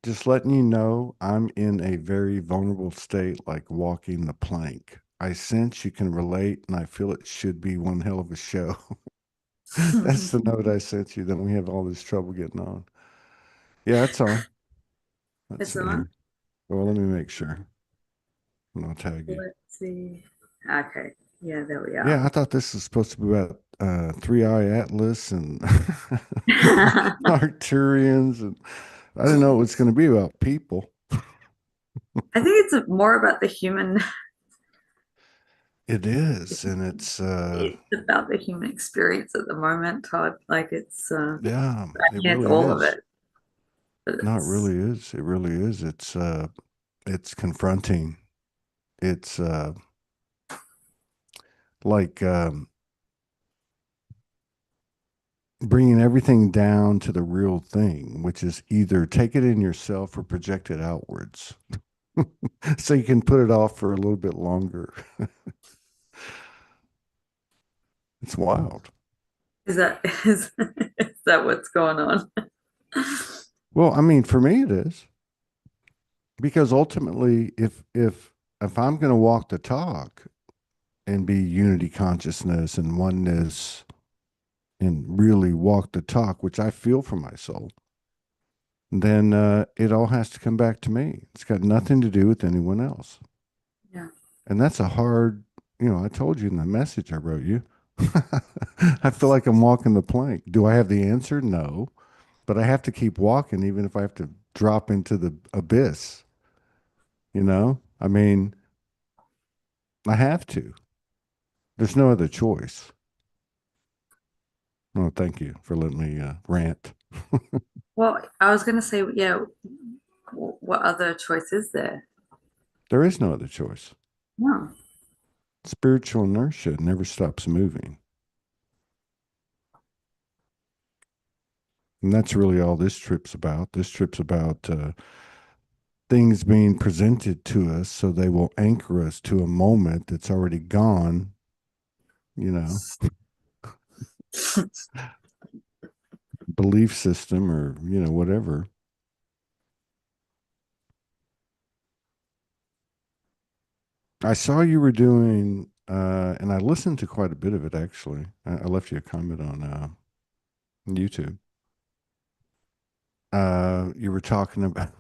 Just letting you know, I'm in a very vulnerable state, like walking the plank. I sense you can relate, and I feel it should be one hell of a show. That's the note I sent you that we have all this trouble getting on. Yeah, it's on. Let's It's see on. here. Well, let me make sure. And I'll tag you. Let's see. Okay. Yeah, there we Yeah, are. I thought this was supposed to be about Three Eye Atlas and I Arcturians, and I didn't know it was going to be about people. think it's more about the human. It is, and it's It's about the human experience at the moment, Todd. Like yeah, I it can't really all of is. it, but No, it it's really is. It really is. It's confronting. It's like bringing everything down to the real thing, which is either take it in yourself or project it outwards, so you can put it off for a little bit longer. It's wild. is that is that what's going on? Well, I mean, for me, it is because ultimately, if I'm going to walk the talk and be unity consciousness and oneness and really walk the talk, which I feel for my soul, then it all has to come back to me. It's got nothing to do with anyone else. Yeah. And that's a hard, I told you in the message I wrote you. I feel like I'm walking the plank. Do I have the answer? No. But I have to keep walking, even if I have to drop into the abyss, I mean, I have to. There's no other choice. Oh, thank you for letting me rant. Well, I was going to say, yeah, what other choice is there? There is no other choice. No. Spiritual inertia never stops moving. And that's really all this trip's about. This trip's about things being presented to us so they will anchor us to a moment that's already gone, you know, belief system or, whatever. I saw you were doing, and I listened to quite a bit of it actually. I left you a comment on YouTube. You were talking about,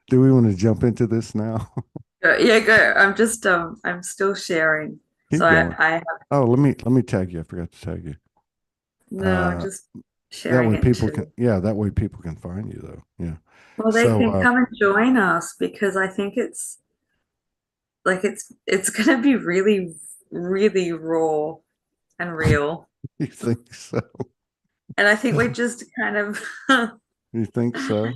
do we want to jump into this now? Yeah, go. I'm still sharing. So Keep going. I have Oh, let me tag you. I forgot to tag you. no, I'm Uh, just that sharing way it people can, too. yeah, that way people can find you though. Yeah. Well, they So, can come and join us because I think it's like it's gonna be really, really raw and real. you think so? And I think we're just kind of You think so?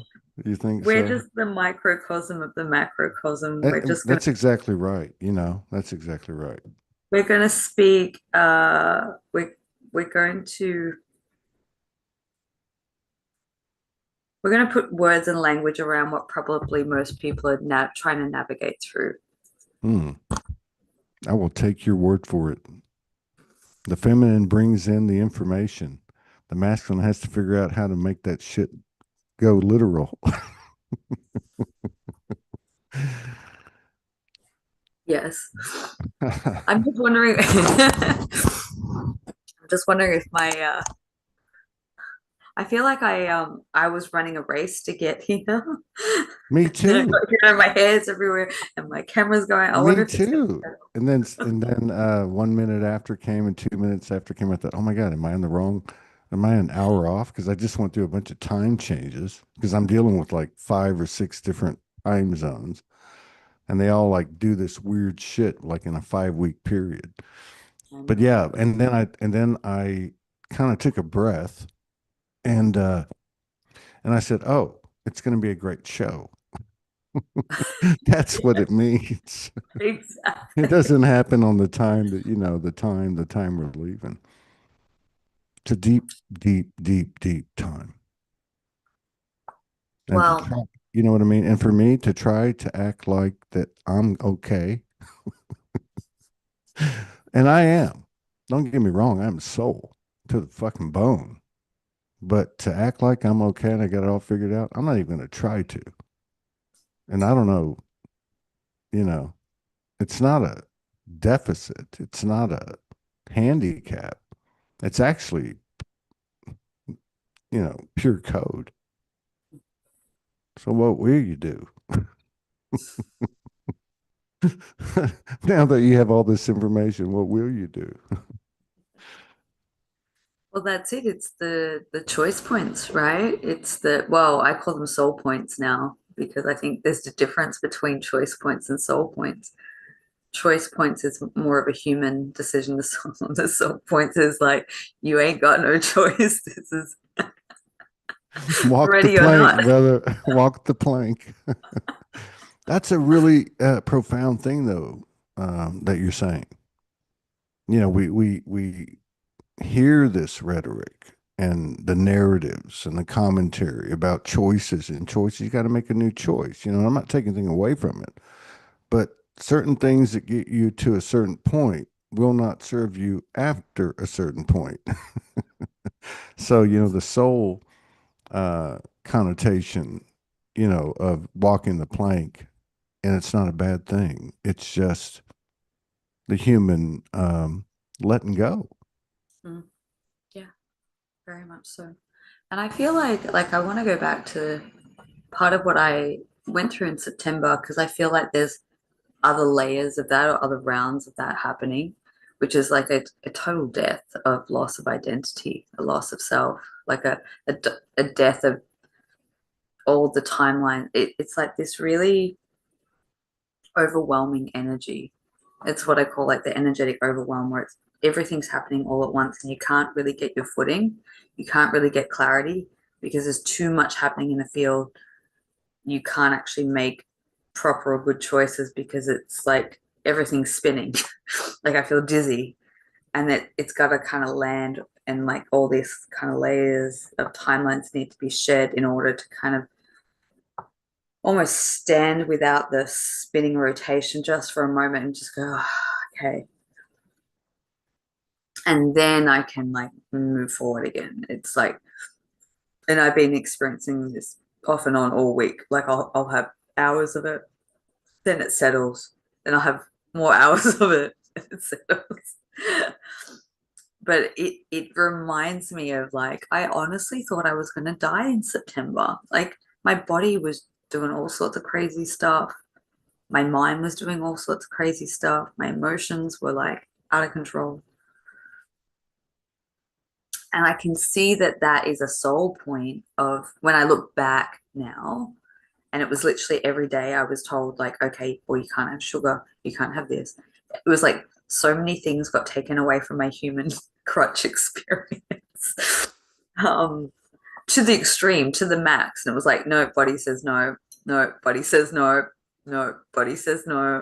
You think we're so? just the microcosm of the macrocosm. That's exactly right. That's exactly right. We're gonna speak we're going to we're going to put words and language around what probably most people are trying to navigate through. Hmm. I will take your word for it. The feminine brings in the information. The masculine has to figure out how to make that shit go literal. Yes. I'm just wondering I'm just wondering if my I feel like I was running a race to get here. Me too. My hair's everywhere and my camera's going. I wonder Me if it's too. And then 1 minute after came and 2 minutes after came, I thought, oh my God, am I on the wrong? Am I an hour off? Because I just went through a bunch of time changes because I'm dealing with like 5 or 6 different time zones, and they all like do this weird shit like in a 5 week period. I But know. yeah, and then I kind of took a breath and I said, oh, it's going to be a great show. That's what it means. It Exactly. doesn't happen on the time that, the time we're leaving. It's a deep, deep, deep, deep time. And to Well, try, you know what I mean? And for me to try to act like that I'm okay, and I am. Don't get me wrong, I'm soul to the fucking bone. But to act like I'm okay and I got it all figured out, I'm not even going to try to. And I don't know, you know, it's not a deficit. It's not a handicap. It's actually, pure code. So what will you do? Now that you have all this information, what will you do? Well, that's it. It's the choice points, right? It's the well, I call them soul points now because I think there's a difference between choice points and soul points. Choice points is more of a human decision. The soul points is like you ain't got no choice. This is Walk the ready or plank, not. brother. Walk the plank. That's a really profound thing, though, that you're saying. We hear this rhetoric and the narratives and the commentary about choices and choices. You got to make a new choice. I'm not taking anything away from it, but certain things that get you to a certain point will not serve you after a certain point. So, the soul connotation, of walking the plank, and it's not a bad thing. It's just the human letting go. Mm, yeah, very much so. And I feel like I want to go back to part of what I went through in September because I feel like there's other layers of that or other rounds of that happening, which is like a total death of loss of identity, a loss of self, like a, a death of all the timeline. It's like this really overwhelming energy. It's what I call like the energetic overwhelm, where it's everything's happening all at once and you can't really get your footing. You can't really get clarity because there's too much happening in the field. You can't actually make proper or good choices because it's like everything's spinning. Like I feel dizzy and that it's got to kind of land and like all these kind of layers of timelines need to be shed in order to kind of almost stand without the spinning rotation just for a moment and just go, oh, okay. And then I can like move forward again. It's like, and I've been experiencing this off and on all week. Like I'll have hours of it, then it settles. Then I'll have more hours of it, and it settles. But it reminds me of like I honestly thought I was gonna die in September. Like my body was doing all sorts of crazy stuff. My mind was doing all sorts of crazy stuff. My emotions were like out of control. And I can see that that is a soul point of when I look back now. And it was literally every day I was told, like, okay, well, you can't have sugar, you can't have this. It was like so many things got taken away from my human crutch experience to the extreme, to the max. And it was like, no, body says no, no, body says no, no, body says no.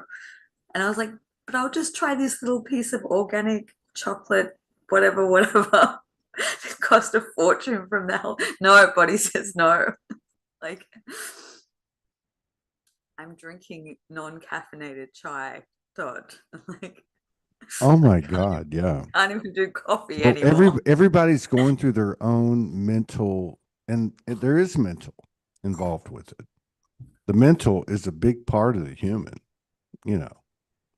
And I was like, but I'll just try this little piece of organic chocolate, whatever, whatever. It cost a fortune from now. No, body says no. Like, I'm drinking non-caffeinated chai, Todd. Like, Oh I my God, yeah. can't even do coffee Well, anymore. everybody's going through their own mental, and there is mental involved with it. The mental is a big part of the human, you know.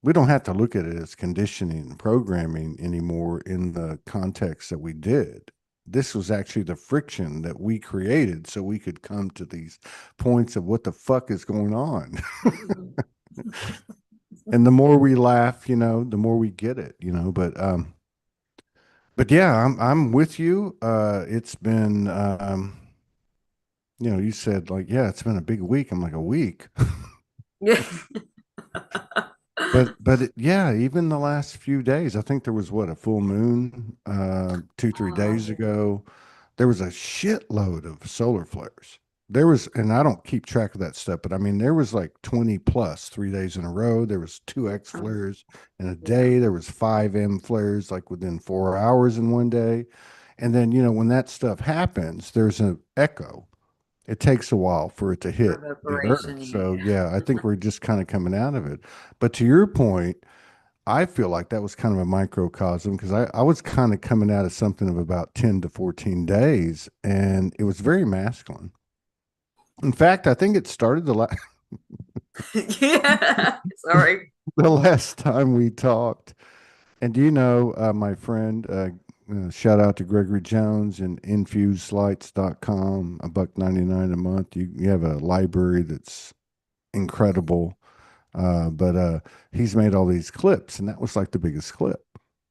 We don't have to look at it as conditioning and programming anymore in the context that we did. This was actually the friction that we created so we could come to these points of what the fuck is going on. And the more we laugh, the more we get it, but yeah, I'm with you. It's been you said like, yeah, it's been a big week. I'm like, a week. Yeah. Yeah, even the last few days, I think there was what, a full moon 2 3 days Oh, ago. There was a shitload of solar flares. There was, and I don't keep track of that stuff, but I mean, there was like 20 plus 3 days in a row. There was 2X flares in a yeah. day. There was 5M flares like within 4 hours in one day. And then, when that stuff happens, there's an echo. It takes a while for it to hit the earth. Reverberation. So Yeah. yeah, I think we're just kind of coming out of it. But to your point, I feel like that was kind of a microcosm because I was kind of coming out of something of about 10 to 14 days and it was very masculine. In fact, I think it started Yeah. Sorry. the last time we talked. And do you know, my friend, shout out to Gregory Jones and infuselights.com, a buck 99 a month. You have a library that's incredible. But he's made all these clips, and that was like the biggest clip.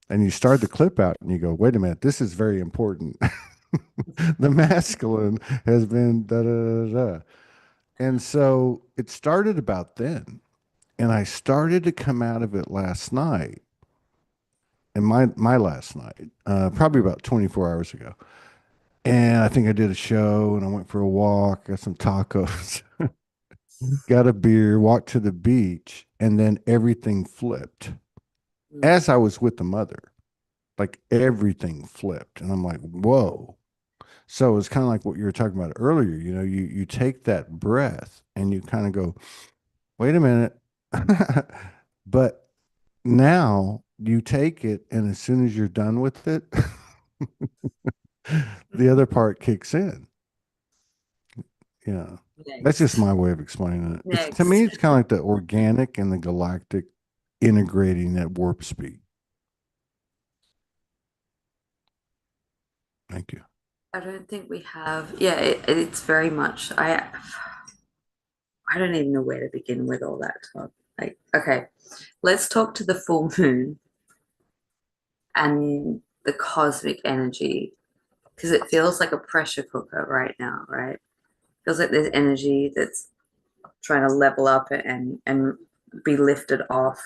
And you start the clip out and you go, wait a minute, this is very important. The masculine has been da da da da. And so it started about then. And I started to come out of it last night. And my last night, probably about 24 hours ago. And I think I did a show and I went for a walk, got some tacos, got a beer, walked to the beach, and then everything flipped Mm. as I was with the mother. Like everything flipped. And I'm like, whoa. So it's kind of like what you were talking about earlier. You take that breath and you kind of go, wait a minute. But now you take it, and as soon as you're done with it, the other part kicks in. Yeah. That's just Next. my way of explaining it. It's to me, Next. it's kind of like the organic and the galactic integrating at warp speed. Thank you. I don't think we have. Yeah, it's very much. I don't even know where to begin with all that talk. Like, okay, let's talk to the full moon and the cosmic energy because it feels like a pressure cooker right now, right? Feels like there's energy that's trying to level up and be lifted off.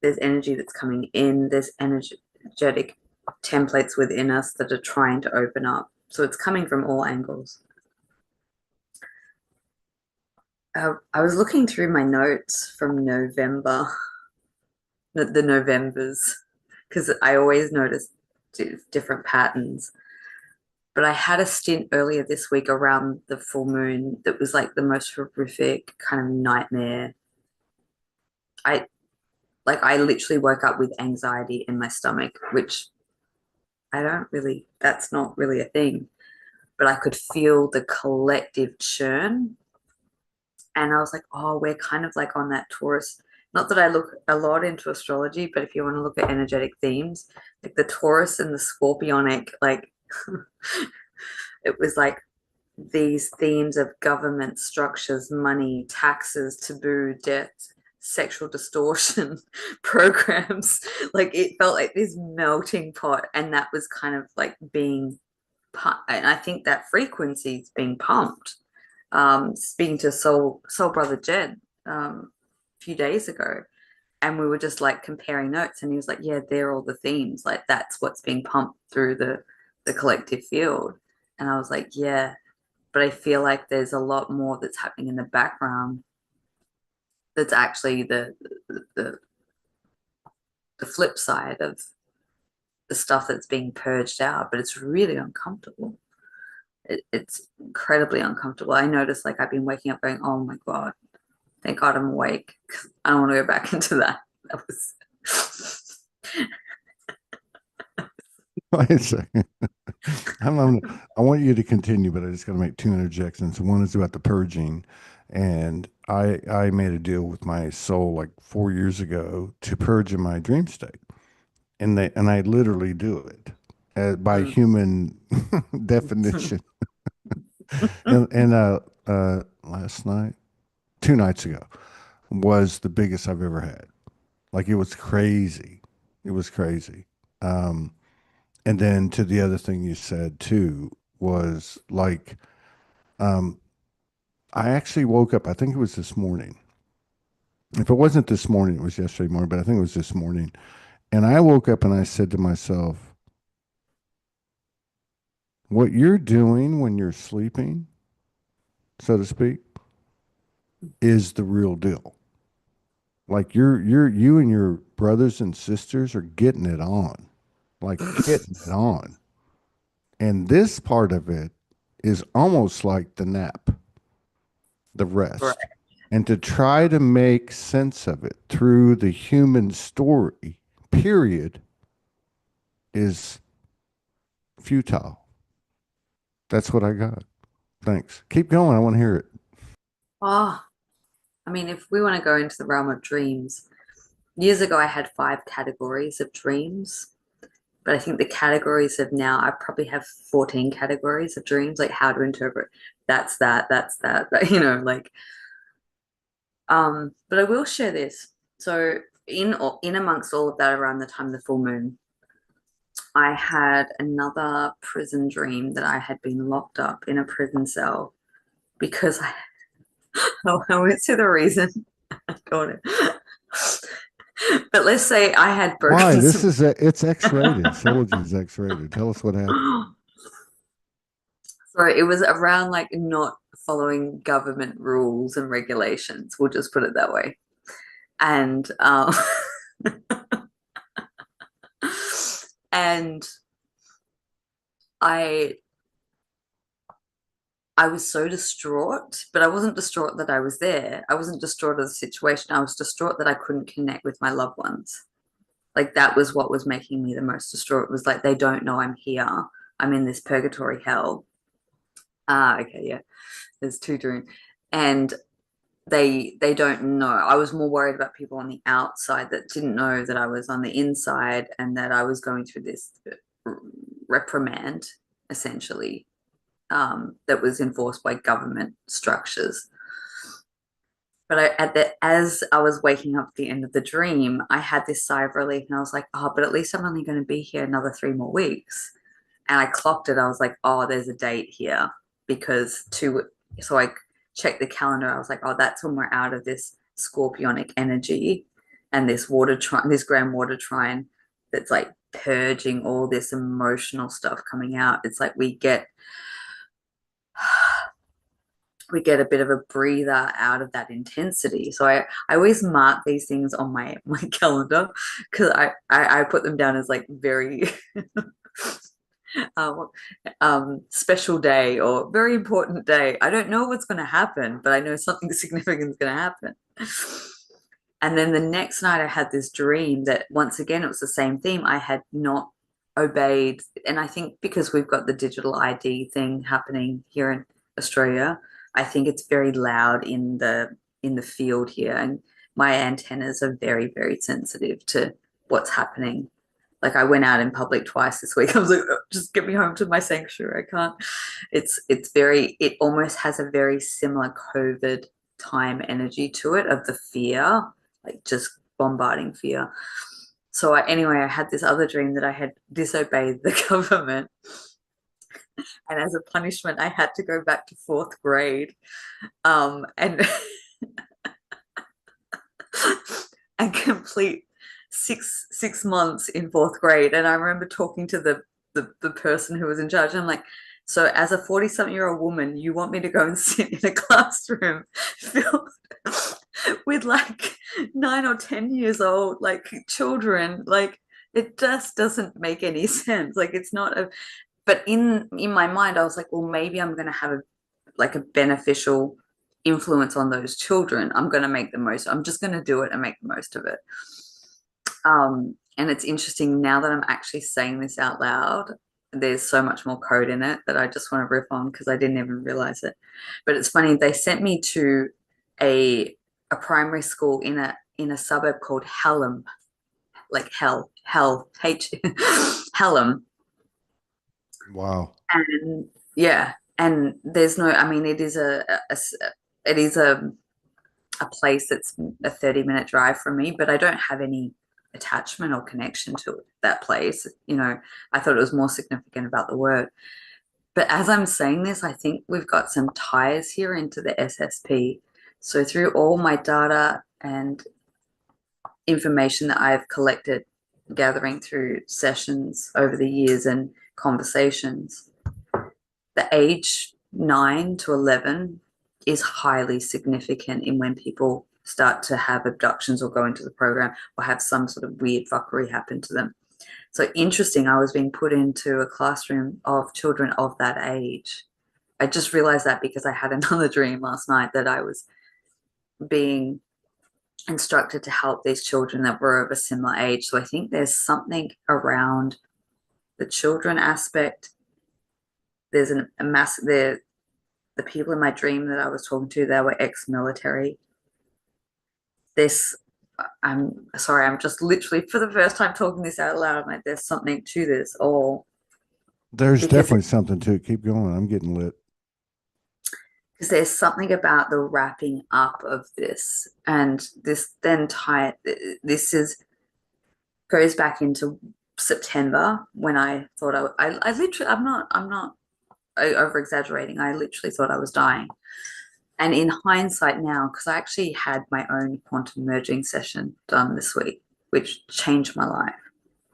There's energy that's coming in. There's energetic templates within us that are trying to open up. So it's coming from all angles. I was looking through my notes from November, the Novembers, because I always notice different patterns. But I had a stint earlier this week around the full moon that was like the most horrific kind of nightmare. I I literally woke up with anxiety in my stomach, which I don't really, that's not really a thing, but I could feel the collective churn. And I was like, oh, we're kind of like on that Taurus. Not that I look a lot into astrology, but if you want to look at energetic themes, like the Taurus and the Scorpionic, like it was like these themes of government structures, money, taxes, taboo, death, sexual distortion programs. Like it felt like this melting pot, and that was kind of like being, and I think that frequency is being pumped. Speaking to Soul Brother Jed a few days ago, and we were just like comparing notes, and he was like, "Yeah, they're all the themes. Like that's what's being pumped through the collective field." And I was like, "Yeah." But I feel like there's a lot more that's happening in the background that's actually the, the flip side of the stuff that's being purged out, but it's really uncomfortable. It's incredibly uncomfortable. I noticed like I've been waking up going, oh my God, thank God I'm awake. I don't want to go back into that. That was Wait a second. I want you to continue, but I just got to make two interjections. One is about the purging, and I made a deal with my soul like 4 years ago to purge in my dream state, and I literally do it by mm, human definition. And last night, 2 nights ago, was the biggest I've ever had. Like it was crazy. It was crazy. Um, and then to the other thing you said too was like, um, I actually woke up, I think it was this morning. If it wasn't this morning, it was yesterday morning, but I think it was this morning. And I woke up and I said to myself, what you're doing when you're sleeping, so to speak, is the real deal. Like you and your brothers and sisters are getting it on, like getting it on. And this part of it is almost like the nap, the right. rest. And to try to make sense of it through the human story, period, is futile. That's what I got. Thanks. Keep going. I want to hear it. Oh, I mean, if we want to go into the realm of dreams, years ago I had 5 categories of dreams, but I think the categories of now, I probably have 14 categories of dreams, like how to interpret that's that, like, but I will share this. So in amongst all of that, around the time of the full moon, I had another prison dream that I had been locked up in a prison cell because I went through the reason. Got it. But let's say I had Why? broken some. It's X-rated. Sology's X-rated. Tell us what happened. So it was around like not following government rules and regulations. We'll just put it that way. And and I I was so distraught, but I wasn't distraught that I was there. I wasn't distraught of the situation. I was distraught that I couldn't connect with my loved ones. Like that was what was making me the most distraught. It was like they don't know I'm here. I'm in this purgatory hell. Ah, okay, yeah. There's two dreams. And they don't know. I was more worried about people on the outside that didn't know that I was on the inside and that I was going through this reprimand, essentially, that was enforced by government structures. But as I was waking up at the end of the dream, I had this sigh of relief, and I was like, "Oh, but at least I'm only going to be here another 3 more weeks." And I clocked it. I was like, "Oh, there's a date here," because two. So I checked the calendar. I was like, "Oh, that's when we're out of this scorpionic energy and this water trine, this grand water trine that's like purging all this emotional stuff coming out." It's like we get a bit of a breather out of that intensity. So I always mark these things on my calendar because I put them down as like very uh, special day or very important day. I don't know what's going to happen, but I know something significant is going to happen. And then the next night I had this dream that once again it was the same theme. I had not obeyed, and I think because we've got the digital ID thing happening here in Australia, I think it's very loud in the field here, and my antennas are very, very sensitive to what's happening. Like I went out in public twice this week. I was like, "Oh, just get me home to my sanctuary. I can't." It almost has a very similar COVID time energy to it of the fear, like just bombarding fear. So anyway, I had this other dream that I had disobeyed the government, and as a punishment, I had to go back to fourth grade, and and complete six months in fourth grade. And I remember talking to the person who was in charge. And I'm like, so as a 40-something-year-old woman, you want me to go and sit in a classroom filled with like 9 or 10 years old, like children, like it just doesn't make any sense. Like it's not a, but in my mind, I was like, well, maybe I'm going to have a beneficial influence on those children. I'm going to make the most. I'm just going to do it and make the most of it. And it's interesting now that I'm actually saying this out loud. There's so much more code in it that I just want to riff on because I didn't even realize it. But it's funny, they sent me to a primary school in a suburb called Hallam, like hell, Hallam. Wow. And yeah, and there's no, I mean, it is a place that's a 30-minute drive from me, but I don't have any attachment or connection to that place. I thought it was more significant about the word. But as I'm saying this, I think we've got some ties here into the SSP. So through all my data and information that I've collected, gathering through sessions over the years and conversations, the age 9 to 11 is highly significant in when people start to have abductions or go into the program or have some sort of weird fuckery happen to them. So interesting, I was being put into a classroom of children of that age. I just realized that because I had another dream last night that I was being instructed to help these children that were of a similar age. So I think there's something around the children aspect. There's a massive, the people in my dream that I was talking to, they were ex-military. This, I'm sorry, I'm just literally for the first time talking this out loud. I'm like, there's something to this, or There's because definitely something to it. Keep going. I'm getting lit. because there's something about the wrapping up of this, and this then tie. This is goes back into September when I thought I literally, I'm not over exaggerating. I literally thought I was dying. And in hindsight now, because I actually had my own quantum merging session done this week, which changed my life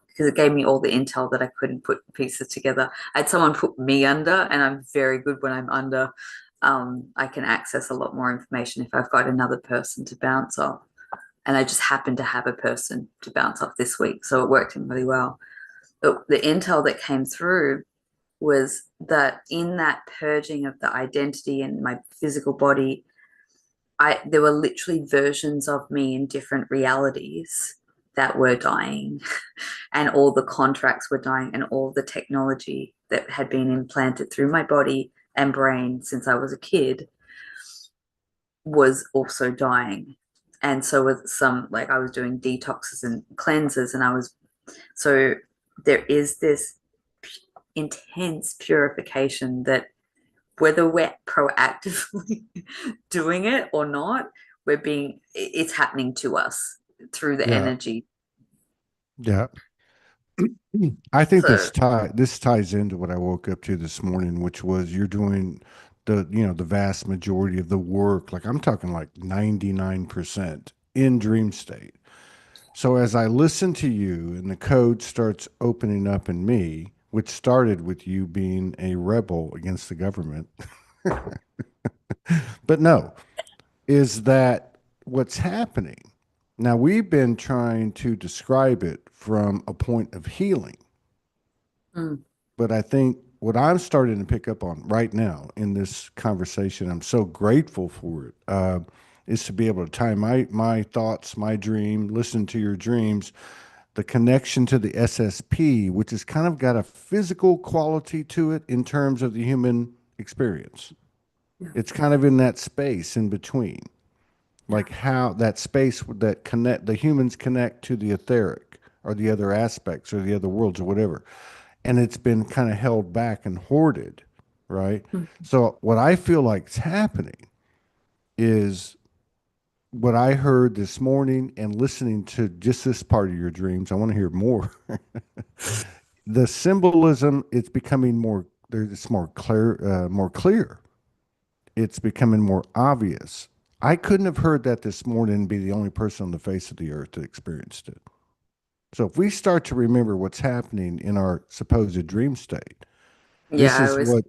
because it gave me all the intel that I couldn't put pieces together. I had someone put me under, and I'm very good when I'm under. I can access a lot more information if I've got another person to bounce off. And I just happened to have a person to bounce off this week. So it worked in really well. But the intel that came through was that in that purging of the identity in my physical body, there were literally versions of me in different realities that were dying, and all the contracts were dying, and all the technology that had been implanted through my body and brain since I was a kid was also dying. And so with some, like, I was doing detoxes and cleanses, and I was, so there is this intense purification that whether we're proactively doing it or not, it's happening to us through the Yeah. energy. Yeah. I think So this ties into what I woke up to this morning, which was you're doing the vast majority of the work, like I'm talking like 99% in dream state. So as I listen to you and the code starts opening up in me, which started with you being a rebel against the government, but no, is that what's happening? Now we've been trying to describe it from a point of healing. mm, But I think what I'm starting to pick up on right now in this conversation, I'm so grateful for it, is to be able to tie my thoughts, my dream, listen to your dreams, the connection to the SSP, which has kind of got a physical quality to it in terms of the human experience. yeah, It's kind of in that space in between, yeah, like how that space that connect the humans connect to the etheric or the other aspects or the other worlds or whatever, and it's been kind of held back and hoarded, right? mm, So what I feel like is happening is what I heard this morning and listening to just this part of your dreams. I want to hear more. The symbolism, it's becoming more it's more clear. It's becoming more obvious. I couldn't have heard that this morning and be the only person on the face of the earth that experienced it. So if we start to remember what's happening in our supposed dream state, this yeah. I is was, what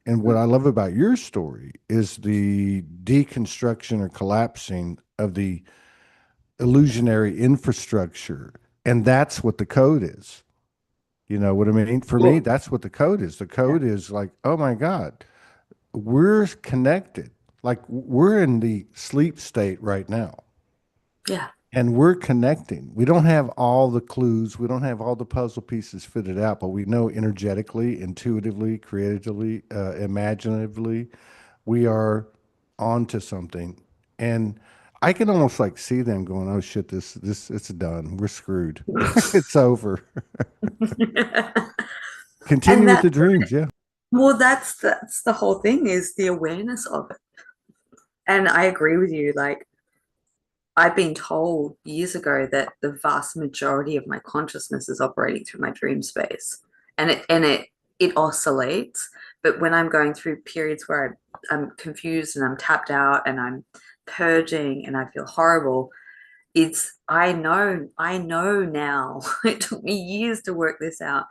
and what I love about your story is the deconstruction or collapsing of the illusionary infrastructure. And that's what the code is. You know what I mean? For me, well, that's what the code is. The yeah, code is like, oh my God, we're connected. Like we're in the sleep state right now. yeah, And we're connecting. We don't have all the clues. We don't have all the puzzle pieces fitted out, but we know energetically, intuitively, creatively, imaginatively, we are onto something. And I can almost like see them going, "Oh shit, this it's done. We're screwed. It's over." and Continue with that, the dreams. Yeah. well, that's the whole thing, is the awareness of it. And I agree with you. Like, I've been told years ago that the vast majority of my consciousness is operating through my dream space, and it oscillates. But when I'm going through periods where I'm confused and I'm tapped out and I'm purging and I feel horrible, it's I know now. It took me years to work this out,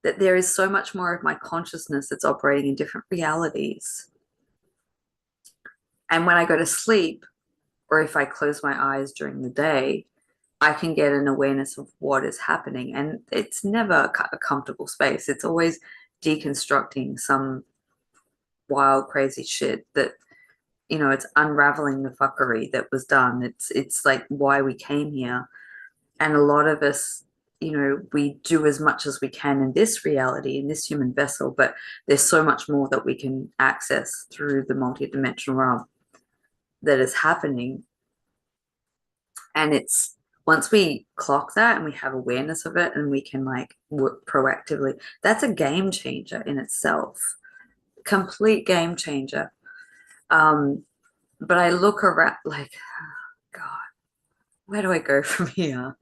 that there is so much more of my consciousness that's operating in different realities. And when I go to sleep, or if I close my eyes during the day, I can get an awareness of what is happening. And it's never a comfortable space. It's always deconstructing some wild, crazy shit that it's unraveling the fuckery that was done. It's like why we came here. And a lot of us, we do as much as we can in this reality, in this human vessel, but there's so much more that we can access through the multidimensional realm that is happening. And it's once we clock that and we have awareness of it and we can like work proactively, that's a game changer in itself. Complete game changer. Um, but I look around like, God, where do I go from here?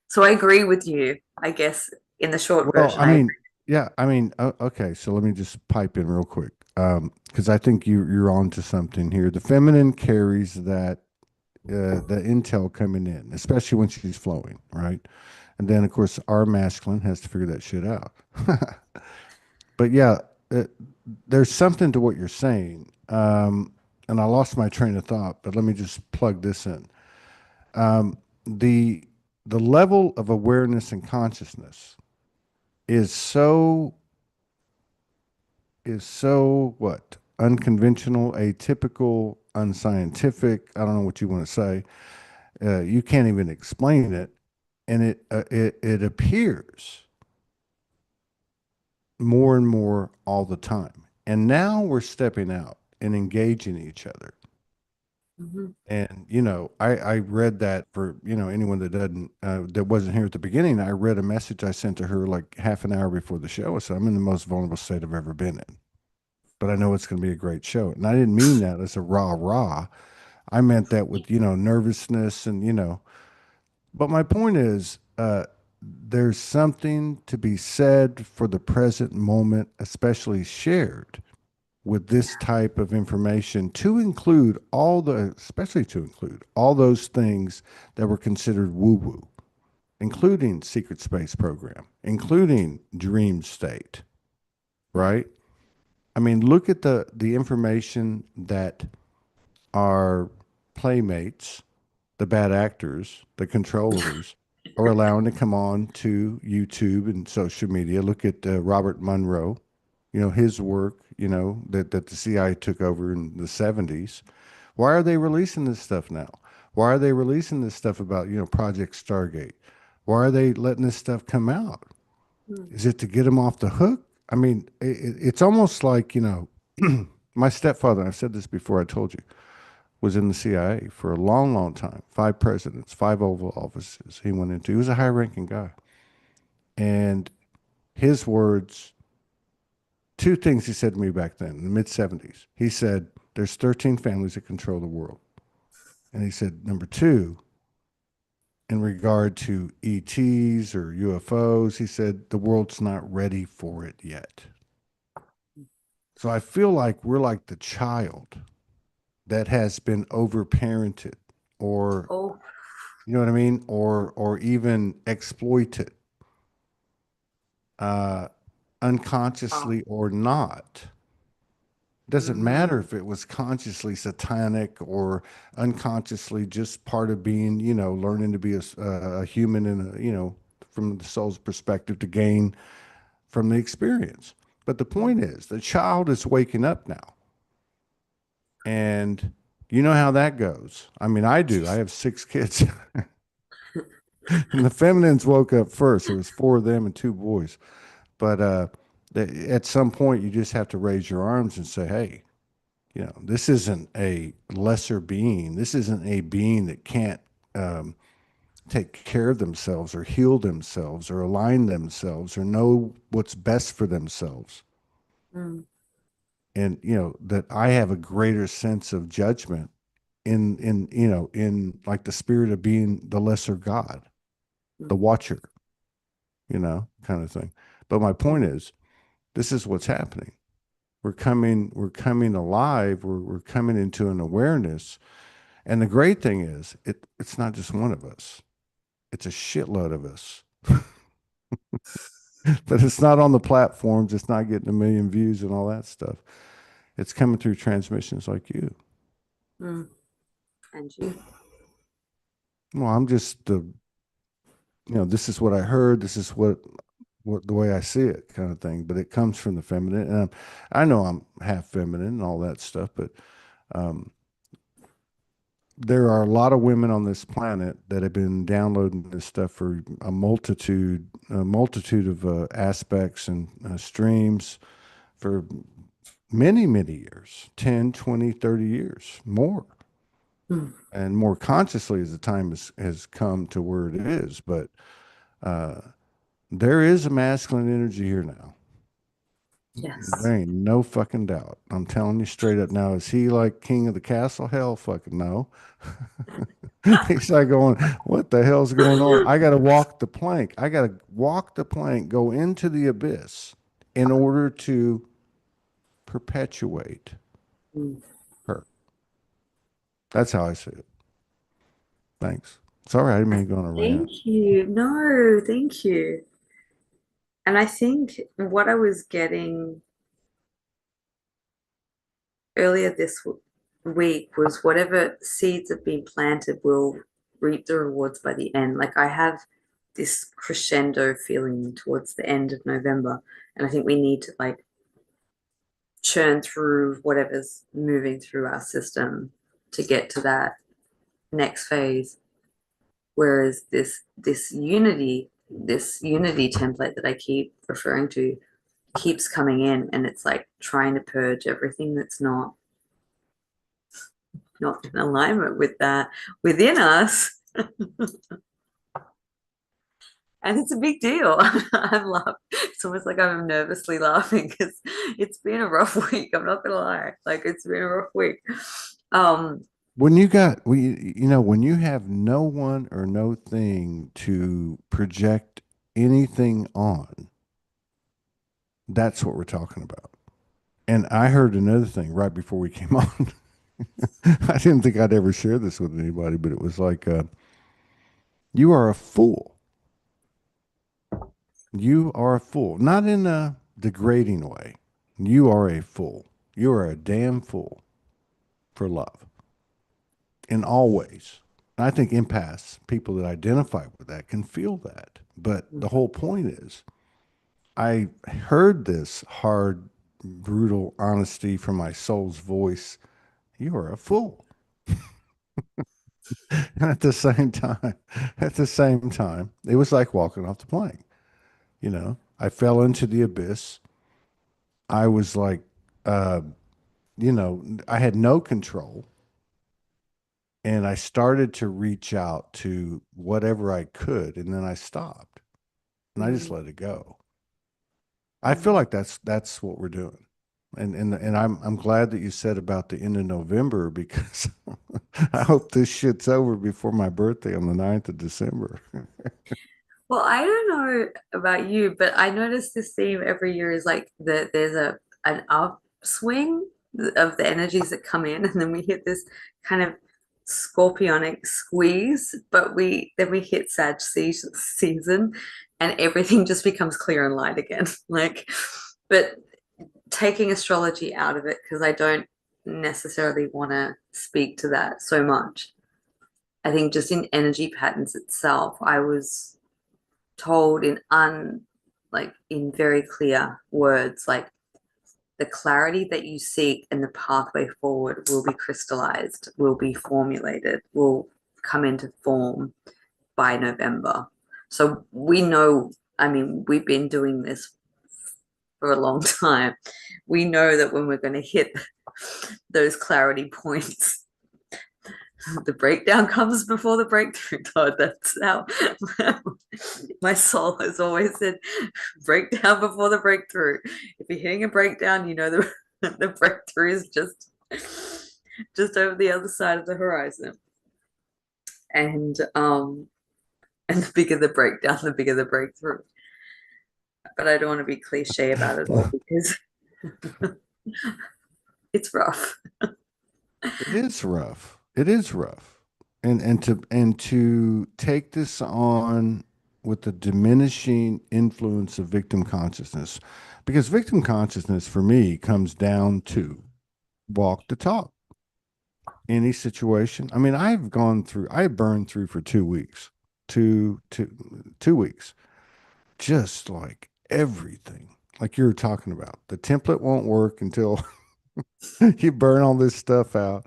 So I agree with you, I guess, in the short Well, version. I I agree. mean, yeah, I mean, okay, so let me just pipe in real quick. Because I think you're on to something here. The feminine carries that the intel coming in, especially when she's flowing, right? And then of course our masculine has to figure that shit out. But yeah, uh, there's something to what you're saying. And I lost my train of thought, but let me just plug this in. Um, the the level of awareness and consciousness is so what unconventional, atypical, unscientific. I don't know what you want to say. You can't even explain it, and it appears more and more all the time. And now we're stepping out and engaging each other. Mhm. And I read that for anyone that doesn't that wasn't here at the beginning. I read a message I sent to her like half an hour before the show. I said, I'm in the most vulnerable state I've ever been in, but I know it's going to be a great show. And I didn't mean that as a rah rah. I meant that with nervousness and But my point is, there's something to be said for the present moment, especially shared with this type of information especially to include all those things that were considered woo woo, including secret space program, including dream state, right? I mean, look at the information that our playmates, the bad actors, the controllers, are allowing to come on to YouTube and social media. Look at Robert Monroe, his work, that the CIA took over in the 70s. Why are they releasing this stuff now? Why are they releasing this stuff about, Project Stargate? Why are they letting this stuff come out? Mm. Is it to get them off the hook? I mean, it's almost like, my stepfather, I've said this before, I told you, was in the CIA for a long, long time. 5 presidents, 5 Oval Offices he went into. He was a high ranking guy. And his words, two things he said to me back then in the mid 70s. He said, there's 13 families that control the world. And he said, number two, in regard to ETs or UFOs, he said, the world's not ready for it yet. So I feel like we're like the child that has been overparented or Oh, you know what I mean? Or even exploited, uh, oh. unconsciously or not. It doesn't Hmm. matter if it was consciously satanic or unconsciously just part of being, learning to be a human and from the soul's perspective to gain from the experience. But the point is, the child is waking up now, and you know how that goes. I mean, I do. I have 6 kids, and the feminines woke up first. There was 4 of them and 2 boys. But at some point, you just have to raise your arms and say, hey, this isn't a lesser being. This isn't a being that can't um, take care of themselves or heal themselves or align themselves or know what's best for themselves. Mm. And, that I have a greater sense of judgment in like the spirit of being the lesser God, the Mm. watcher, kind of thing. But my point Mm. is, this is what's happening. We're coming alive. We're coming into an awareness. And the great thing is it's not just one of us. It's a shitload of us. But it's not on the platforms. It's not getting a million views and all that stuff. It's coming through transmissions like you. Mm. And you. Well, I'm just this is what I heard. This is what what the way I see it, kind of thing. But it comes from the feminine, and I know I'm half feminine and all that stuff, but um, there are a lot of women on this planet that have been downloading this stuff for a multitude of aspects and streams for many, many years, 10, 20, 30 years, more, Mm, and more consciously as the time has come to where it is. But uh, there is a masculine energy here now. yes. There ain't no fucking doubt. I'm telling you straight up now. Is he like king of the castle? Hell fucking no. He's like going, what the hell's going on? I got to walk the plank. I got to walk the plank, go into the abyss in order to perpetuate Mm. her. That's how I see it. Thanks. Sorry, I didn't mean to go on a rant. Thank you. No, thank you. And I think what I was getting earlier this week was whatever seeds have been planted will reap the rewards by the end. Like I have this crescendo feeling towards the end of November, and I think we need to like churn through whatever's moving through our system to get to that next phase. Whereas this unity template that I keep referring to keeps coming in, and it's like trying to purge everything that's not in alignment with that within us. And it's a big deal. I'm laughing. It's almost like I'm nervously laughing because it's been a rough week. I'm not gonna lie. Like it's been a rough week. Um, When you have no one or no thing to project anything on, that's what we're talking about. And I heard another thing right before we came on. I didn't think I'd ever share this with anybody, but it was like, you are a fool. You are a fool. Not in a degrading way. You are a fool. You are a damn fool for love in all ways. And I think empaths, people that identify with that, can feel that. But the whole point is, I heard this hard, brutal honesty from my soul's voice. You are a fool. And at the same time, it was like walking off the plank. I fell into the abyss. I was like, uh, I had no control. And I started to reach out to whatever I could. And then I stopped and I just mm, let it go. I feel mm. like that's what we're doing. And I'm glad that you said about the end of November because I hope this shit's over before my birthday on the 9th of December. Well, I don't know about you, but I notice this theme every year is like there's an upswing of the energies that come in, and then we hit this kind of scorpionic squeeze, but we hit season, and everything just becomes clear and light again. Like, but taking astrology out of it because I don't necessarily want to speak to that so much. I think just in energy patterns itself, I was told in very clear words like the clarity that you seek and the pathway forward will be crystallized, will be formulated, will come into form by November. So we know, I mean, we've been doing this for a long time. We know that when we're going to hit those clarity points, the breakdown comes before the breakthrough, Todd. That's how my soul has always said breakdown before the breakthrough. If you're hitting a breakdown, you know the breakthrough is just over the other side of the horizon. And the bigger the breakdown, the bigger the breakthrough. But I don't want to be cliche about it all because it's rough. It is rough. It is rough. And to take this on with the diminishing influence of victim consciousness, because victim consciousness for me comes down to walk the talk. Any situation. I mean, I burned through for 2 weeks, 2 weeks, just like everything. Like you were talking about, the template won't work until you burn all this stuff out.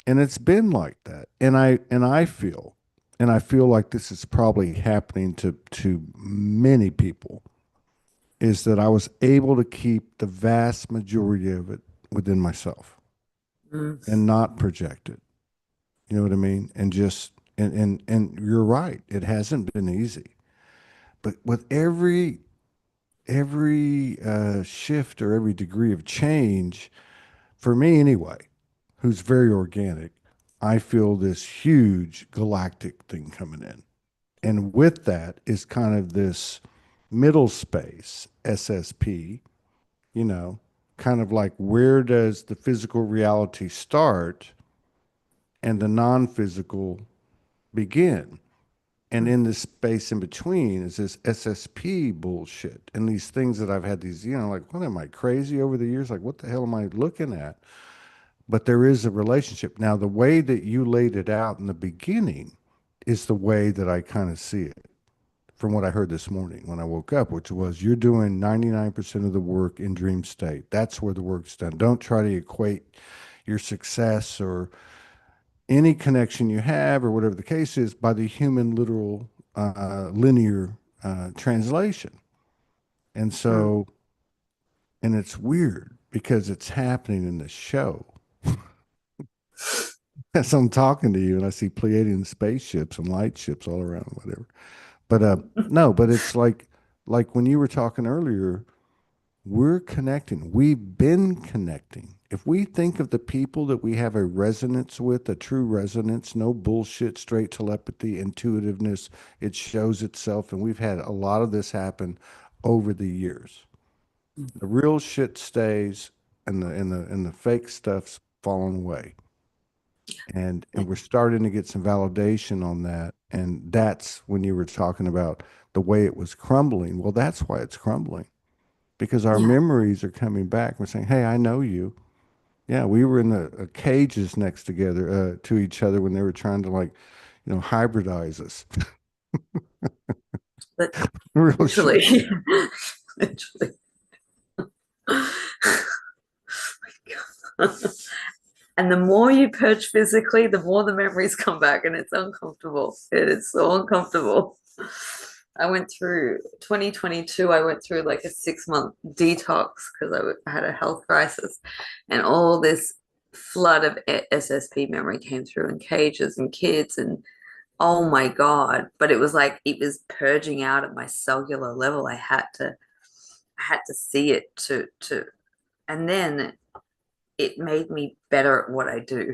And it's been like that. And I feel like this is probably happening to many people, is that I was able to keep the vast majority of it within myself Mm, and not project it. You know what I mean? And just and you're right. It hasn't been easy. But with every shift or every degree of change, for me anyway, who's very organic, I feel this huge galactic thing coming in. And with that is kind of this middle space, SSP, you know, kind of like where does the physical reality start and the non physical begin? And mm, in this space in between is this SSP bullshit and these things that I've had these, like, what am I crazy over the years? Like, what the hell am I looking at? But there is a relationship. Now, the way that you laid it out in the beginning is the way that I kind of see it from what I heard this morning when I woke up, which was you're doing 99% of the work in dream state. That's where the work's done. Don't try to equate your success or any connection you have or whatever the case is by the human literal linear translation. And mm. so, and it's weird because it's happening in the show. As I'm talking to you and I see Pleiadian spaceships and light ships all around, whatever. But no, but it's like when you were talking earlier, we're connecting. We've been connecting. If we think of the people that we have a resonance with, a true resonance, no bullshit, straight telepathy, intuitiveness, it shows itself. And we've had a lot of this happen over the years. The real shit stays and the fake stuff's fallen away. And we're starting to get some validation on that. And that's when you were talking about the way it was crumbling. Well, that's why it's crumbling because our Yeah, memories are coming back. We're saying, "Hey, I know you. Yeah, we were in the cages next together to each other when they were trying to like, hybridize us." but Real shit. literally, literally. And the more you purge physically, the more the memories come back, and it's uncomfortable. It is so uncomfortable. I went through 2022, I went through like a 6 month detox because I had a health crisis, and all this flood of SSP memory came through, and cages and kids, and oh my God. But it was like it was purging out at my cellular level. I had to see it and then it made me better at what I do.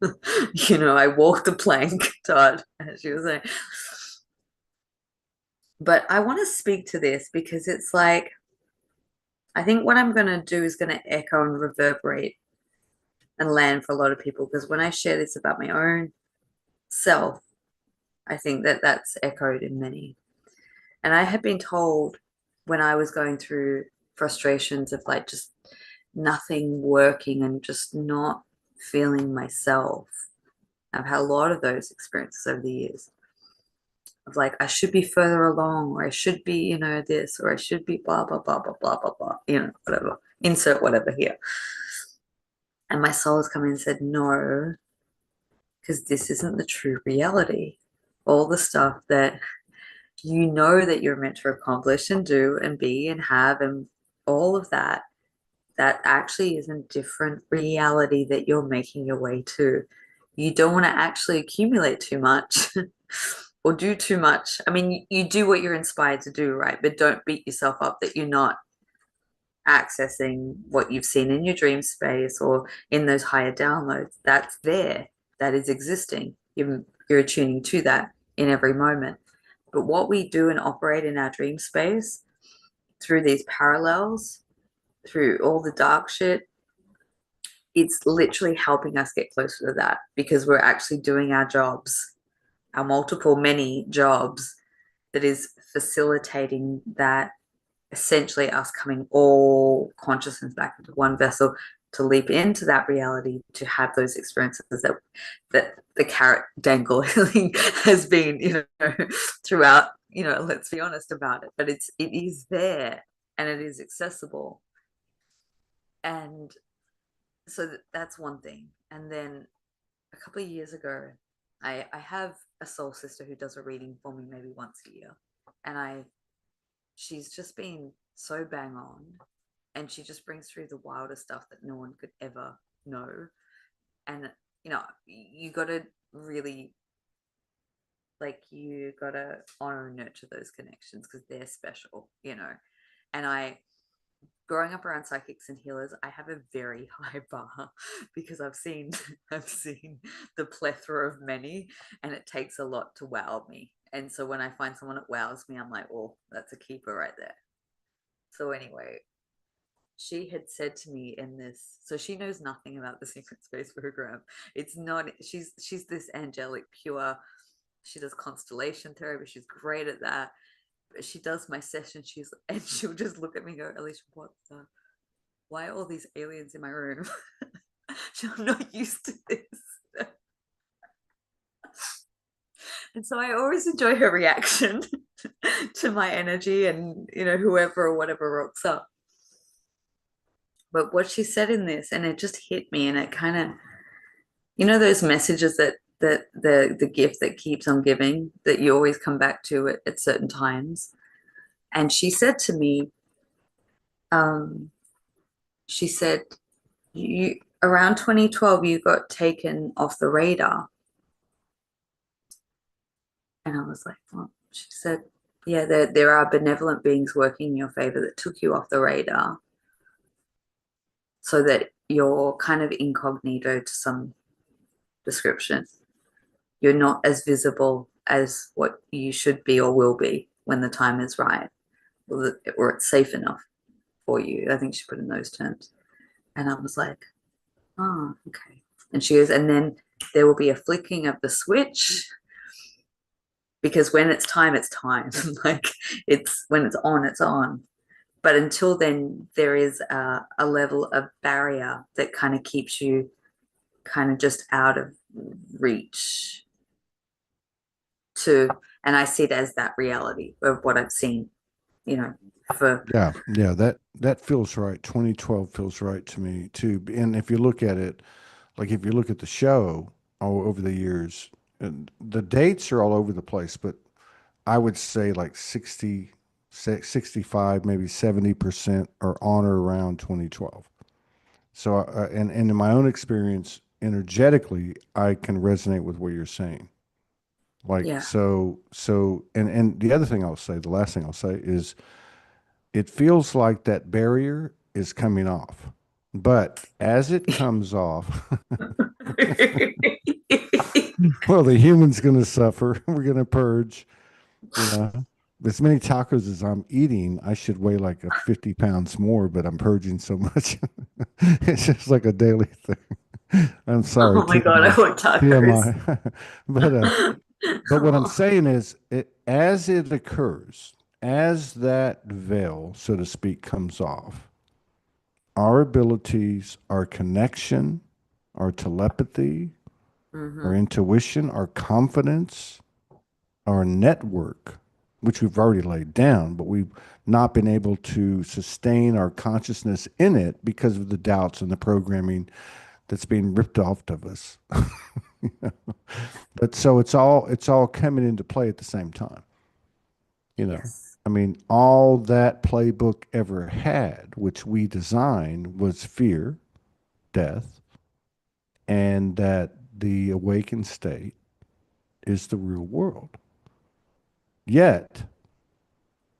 I walk the plank, Todd, as you were saying. But I want to speak to this because it's like, I think what I'm going to do is going to echo and reverberate and land for a lot of people. Because when I share this about my own self, I think that that's echoed in many. And I had been told when I was going through frustrations of like just nothing working and just not feeling myself. I've had a lot of those experiences over the years of like, I should be further along, or I should be, this, or I should be blah, blah, blah, blah, blah, blah, blah, whatever, insert whatever here. And my soul has come in and said, no, because this isn't the true reality. All the stuff that you know that you're meant to accomplish and do and be and have and all of that, that actually is a different reality that you're making your way to. You don't want to actually accumulate too much or do too much. I mean, you do what you're inspired to do, right? But don't beat yourself up that you're not accessing what you've seen in your dream space or in those higher downloads. That's there, that is existing. You're attuning to that in every moment. But what we do and operate in our dream space through these parallels, through all the dark shit, it's literally helping us get closer to that because we're actually doing our jobs, our multiple, many jobs that is facilitating that, essentially us coming all consciousness back into one vessel to leap into that reality, to have those experiences that the carrot dangling has been, throughout, let's be honest about it, but it is there. and it is accessible. And so that's one thing. And then a couple of years ago, I have a soul sister who does a reading for me maybe once a year. And she's just been so bang on, and she just brings through the wildest stuff that no one could ever know. And you got to really, like, you got to honor and nurture those connections because they're special. And growing up around psychics and healers, I have a very high bar because I've seen the plethora of many, and it takes a lot to wow me. And so when I find someone that wows me, I'm like, oh, that's a keeper right there. So anyway, she had said to me in this, so she knows nothing about the secret space program. It's not, she's this angelic pure. She does constellation therapy. She's great at that. But she does my session. And she'll just look at me and go, Alicia, why are all these aliens in my room? I'm not used to this. And so I always enjoy her reaction to my energy and, whoever or whatever rocks up. But what she said in this, and it just hit me, and it kind of, those messages that the gift that keeps on giving, that you always come back to at certain times. And she said to me, um, she said, you around 2012, you got taken off the radar. And I was like, well, she said, yeah, there are benevolent beings working in your favor that took you off the radar so that you're kind of incognito to some description. You're not as visible as what you should be or will be when the time is right, or it's safe enough for you. I think she put in those terms. And I was like, oh, okay. And she goes, and then there will be a flicking of the switch, because when it's time, it's time. Like, it's when it's on, it's on. But until then, there is a level of barrier that kind of keeps you kind of just out of reach to, and I see it as that reality of what I've seen, you know, for, Yeah, yeah, that feels right. 2012 feels right to me too. And if you look at it, like if you look at the show all over the years, and the dates are all over the place, but I would say like 65, maybe 70% are on or around 2012. So, and in my own experience, energetically, I can resonate with what you're saying. Like, yeah. and the other thing I'll say, the last thing I'll say is it feels like that barrier is coming off. But as it comes off, well, the human's going to suffer. We're going to purge, you know. As many tacos as I'm eating, I should weigh like a 50 pounds more, but I'm purging so much. It's just like a daily thing. I'm sorry, Oh my God, I want tacos. TMI. But what I'm Oh. saying is, as it occurs, as that veil, so to speak, comes off, our abilities, our connection, our telepathy, our Mm-hmm. intuition, our confidence, our network, which we've already laid down, but we've not been able to sustain our consciousness in it because of the doubts and the programming that's being ripped off of us. But so it's all coming into play at the same time. You know, Yes. I mean, all that playbook ever had, which we designed, was fear, death, and that the awakened state is the real world. Yet,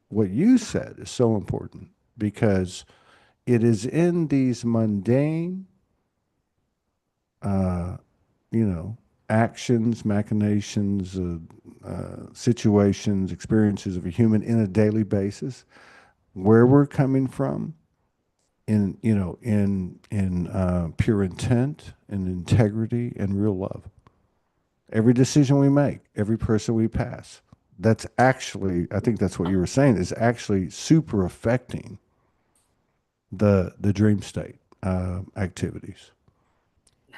what you said is so important because it is in these mundane, uh, you know, actions, machinations, situations, experiences of a human in a daily basis, where we're coming from, in pure intent and integrity and real love. Every decision we make, every person we pass, that's actually, I think that's what you were saying, is actually super affecting the dream state activities. Yeah,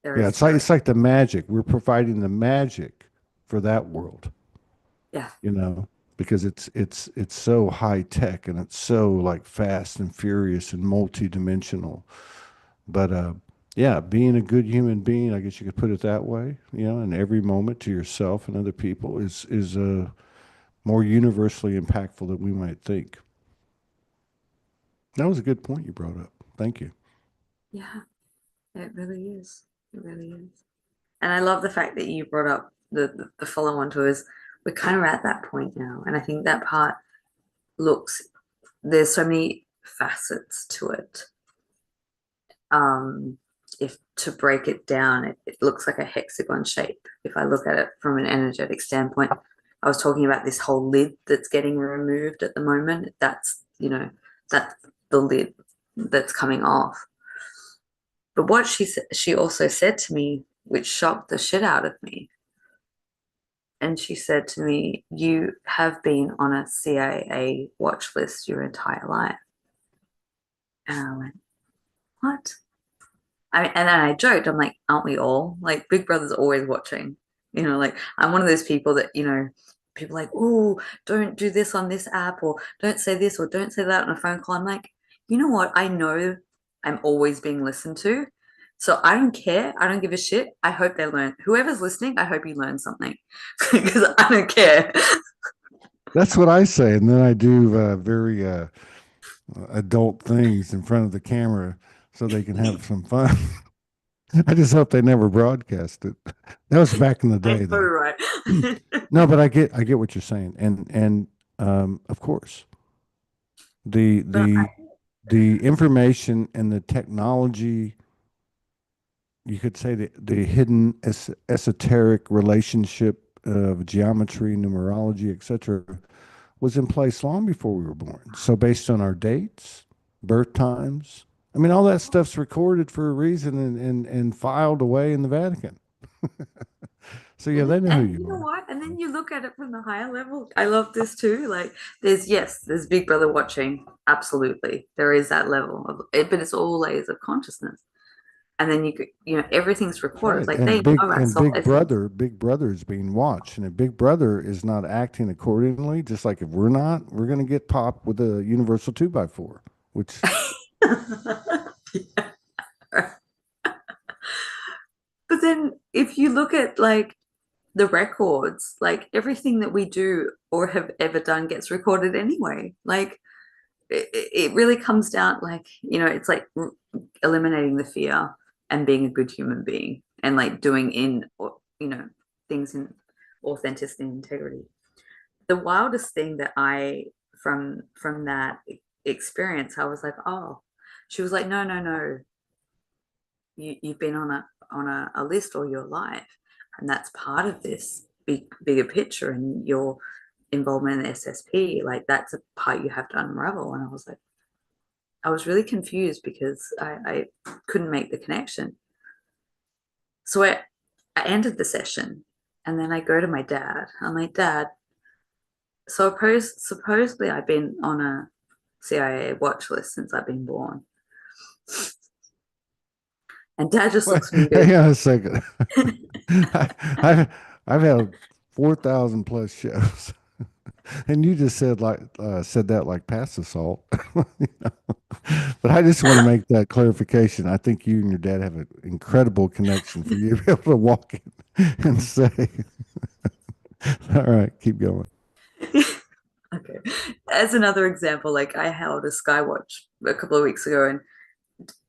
there Yeah, is it's like very, it's like the magic. We're providing the magic for that world, yeah. you know. because it's so high tech and it's so like fast and furious and multi-dimensional. But yeah, being a good human being, I guess you could put it that way, you know, in every moment to yourself and other people is more universally impactful than we might think. That was a good point you brought up. Thank you. Yeah, it really is. It really is. And I love the fact that you brought up the follow on to is we're kind of at that point now. And I think that part looks, there's so many facets to it. Um, if to break it down, it looks like a hexagon shape. If I look at it from an energetic standpoint, I was talking about this whole lid that's getting removed at the moment. That's the lid that's coming off. But what she also said to me, which shocked the shit out of me, and she said to me, "You have been on a CIA watch list your entire life." And I went, "What?" And then I joked, I'm like, "Aren't we all? Like, Big Brother's always watching." Like I'm one of those people that, people are like, "Oh, don't do this on this app, or don't say this, or don't say that on a phone call." I'm like, you know what? I know I'm always being listened to. So I don't care. I don't give a shit. I hope they learn. Whoever's listening, I hope you learn something because I don't care. That's what I say, and then I do very adult things in front of the camera so they can have some fun. I just hope they never broadcast it. That was back in the I day, know, though. right? No, but I get what you're saying, and of course the But the the information and the technology, you could say the hidden esoteric relationship of geometry, numerology, etc., was in place long before we were born. So based on our dates, birth times, I mean, all that stuff's recorded for a reason and filed away in the Vatican. So yeah, they know who and you you know are. what? And then you look at it from the higher level. I love this too. Like, there's Big Brother watching. Absolutely, there is that level of it, but it's all layers of consciousness. And then everything's recorded. Right. Like they And know our soul Big essence. Brother, Big Brother is being watched. And if Big Brother is not acting accordingly, just like if we're not, we're gonna get popped with a universal two by four, which But then if you look at like the records, like everything that we do or have ever done gets recorded anyway. Like it really comes down, like, it's like eliminating the fear and being a good human being and like doing things in authenticity and integrity. The wildest thing that I from that experience, I was like, oh, she was like, no, no, no, you've been on a list all your life, and that's part of this bigger picture and your involvement in the SSP. Like that's a part you have to unravel. And I was like, I was really confused because I couldn't make the connection. So I ended the session, and then I go to my dad. I'm like, Dad, so supposedly I've been on a CIA watch list since I've been born. And Dad just wait, looks at me and hang on a second. I, I've I've had 4,000 plus shows, and you just said that like past assault. You know? But I just want to make that clarification. I think you and your dad have an incredible connection for you to be able to walk in and say, "All right, keep going." goes, okay. As another example, like I held a Skywatch a couple of weeks ago, and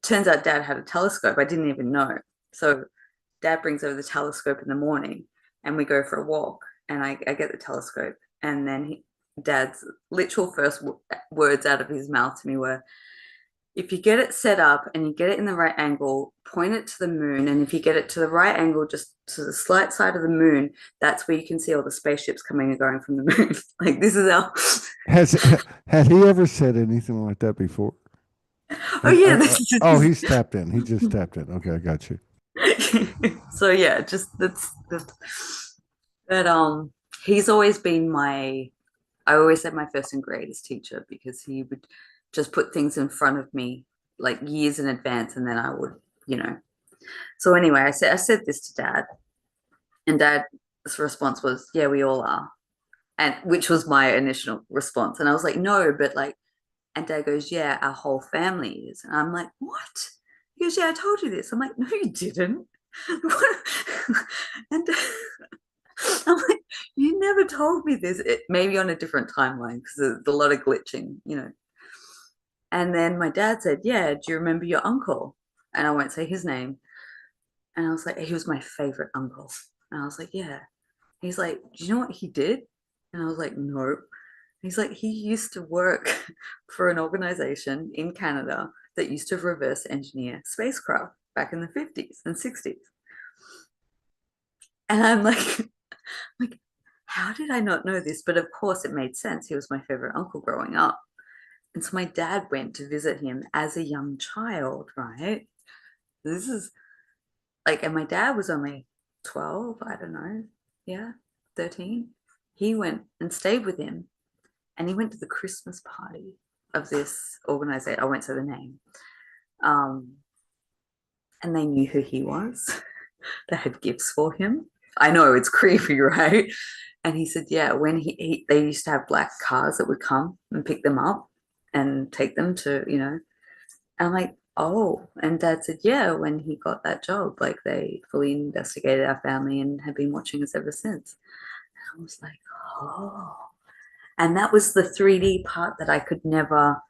turns out Dad had a telescope. I didn't even know. So Dad brings over the telescope in the morning, and we go for a walk. And I get the telescope, and then Dad's literal first words out of his mouth to me were, "If you get it set up and you get it in the right angle, point it to the moon. And if you get it to the right angle, just to the slight side of the moon, that's where you can see all the spaceships coming and going from the moon." Like, this is our. Has had he ever said anything like that before? Oh, yeah. This Oh, is. he's tapped in. He just tapped in. Okay, I got you. So, yeah, just that's. But he's always been I always said my first and greatest teacher because he would just put things in front of me like years in advance, and then I would, you know. So anyway, I said this to Dad, and Dad's response was, "Yeah, we all are." And which was my initial response. And I was like, no, but like, and Dad goes, yeah, our whole family is. And I'm like, what? He goes, yeah, I told you this. I'm like, no, you didn't. And I'm like, you never told me this. Maybe on a different timeline because there's a lot of glitching, you know. And then my dad said, yeah, do you remember your uncle? And I won't say his name. And I was like, he was my favorite uncle. And I was like, yeah. He's like, do you know what he did? And I was like, no. He's like, he used to work for an organization in Canada that used to reverse engineer spacecraft back in the 50s and 60s. And I'm like, how did I not know this? But of course, it made sense. He was my favorite uncle growing up. And so my dad went to visit him as a young child, right? This is like, and my dad was only 12, I don't know, yeah, 13. He went and stayed with him, and he went to the Christmas party of this organization. I won't say the name. Um, and they knew who he was. They had gifts for him. I know it's creepy, right? And he said, yeah, when they used to have black cars that would come and pick them up and take them to, you know, and I'm like, oh. And Dad said, yeah, when he got that job, like they fully investigated our family and have been watching us ever since. And I was like, oh. And that was the 3D part that I could never,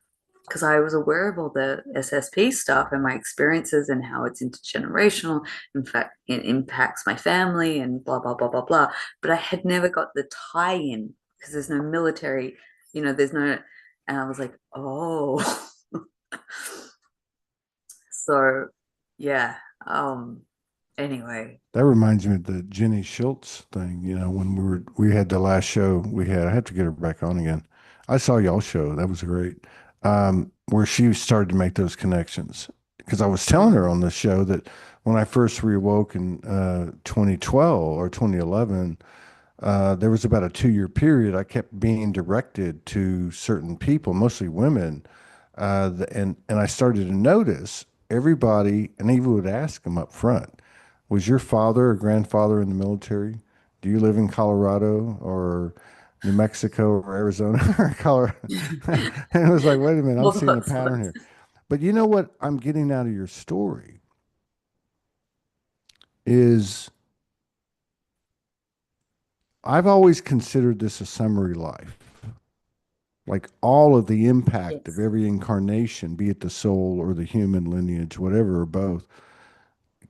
because I was aware of all the SSP stuff and my experiences and how it's intergenerational. In fact, it impacts my family and blah, blah, blah, blah, blah. But I had never got the tie in because there's no military, you know, there's no, and I was like, oh. So yeah. Anyway. That reminds me of the Jenny Schultz thing. When we had the last show we had, I have to get her back on again. I saw y'all show. That was great. Where she started to make those connections. Because I was telling her Mm, on the show that when I first rewoke in 2012 or 2011, there was about a 2 year period I kept being directed to certain people, mostly women, and I started to notice everybody, and even would ask them up front, was your father or grandfather in the military? Do you live in Colorado or New Mexico or Arizona or Colorado? And it was like, wait a minute, I'm all the seeing a pattern hotspots. here. But you know what I'm getting out of your story is I've always considered this a summary life. Like all of the impact of Yes. every incarnation, be it the soul or the human lineage, whatever, or both,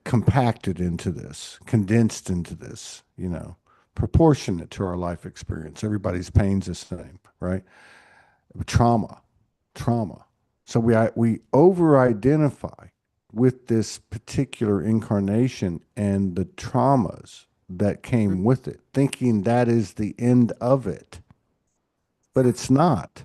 compacted into this, condensed into this, proportionate to our life experience. Everybody's pain's the same, right? Trauma, trauma. So we over identify with this particular incarnation and the traumas that came Mm, with it, thinking that is the end of it. But it's not.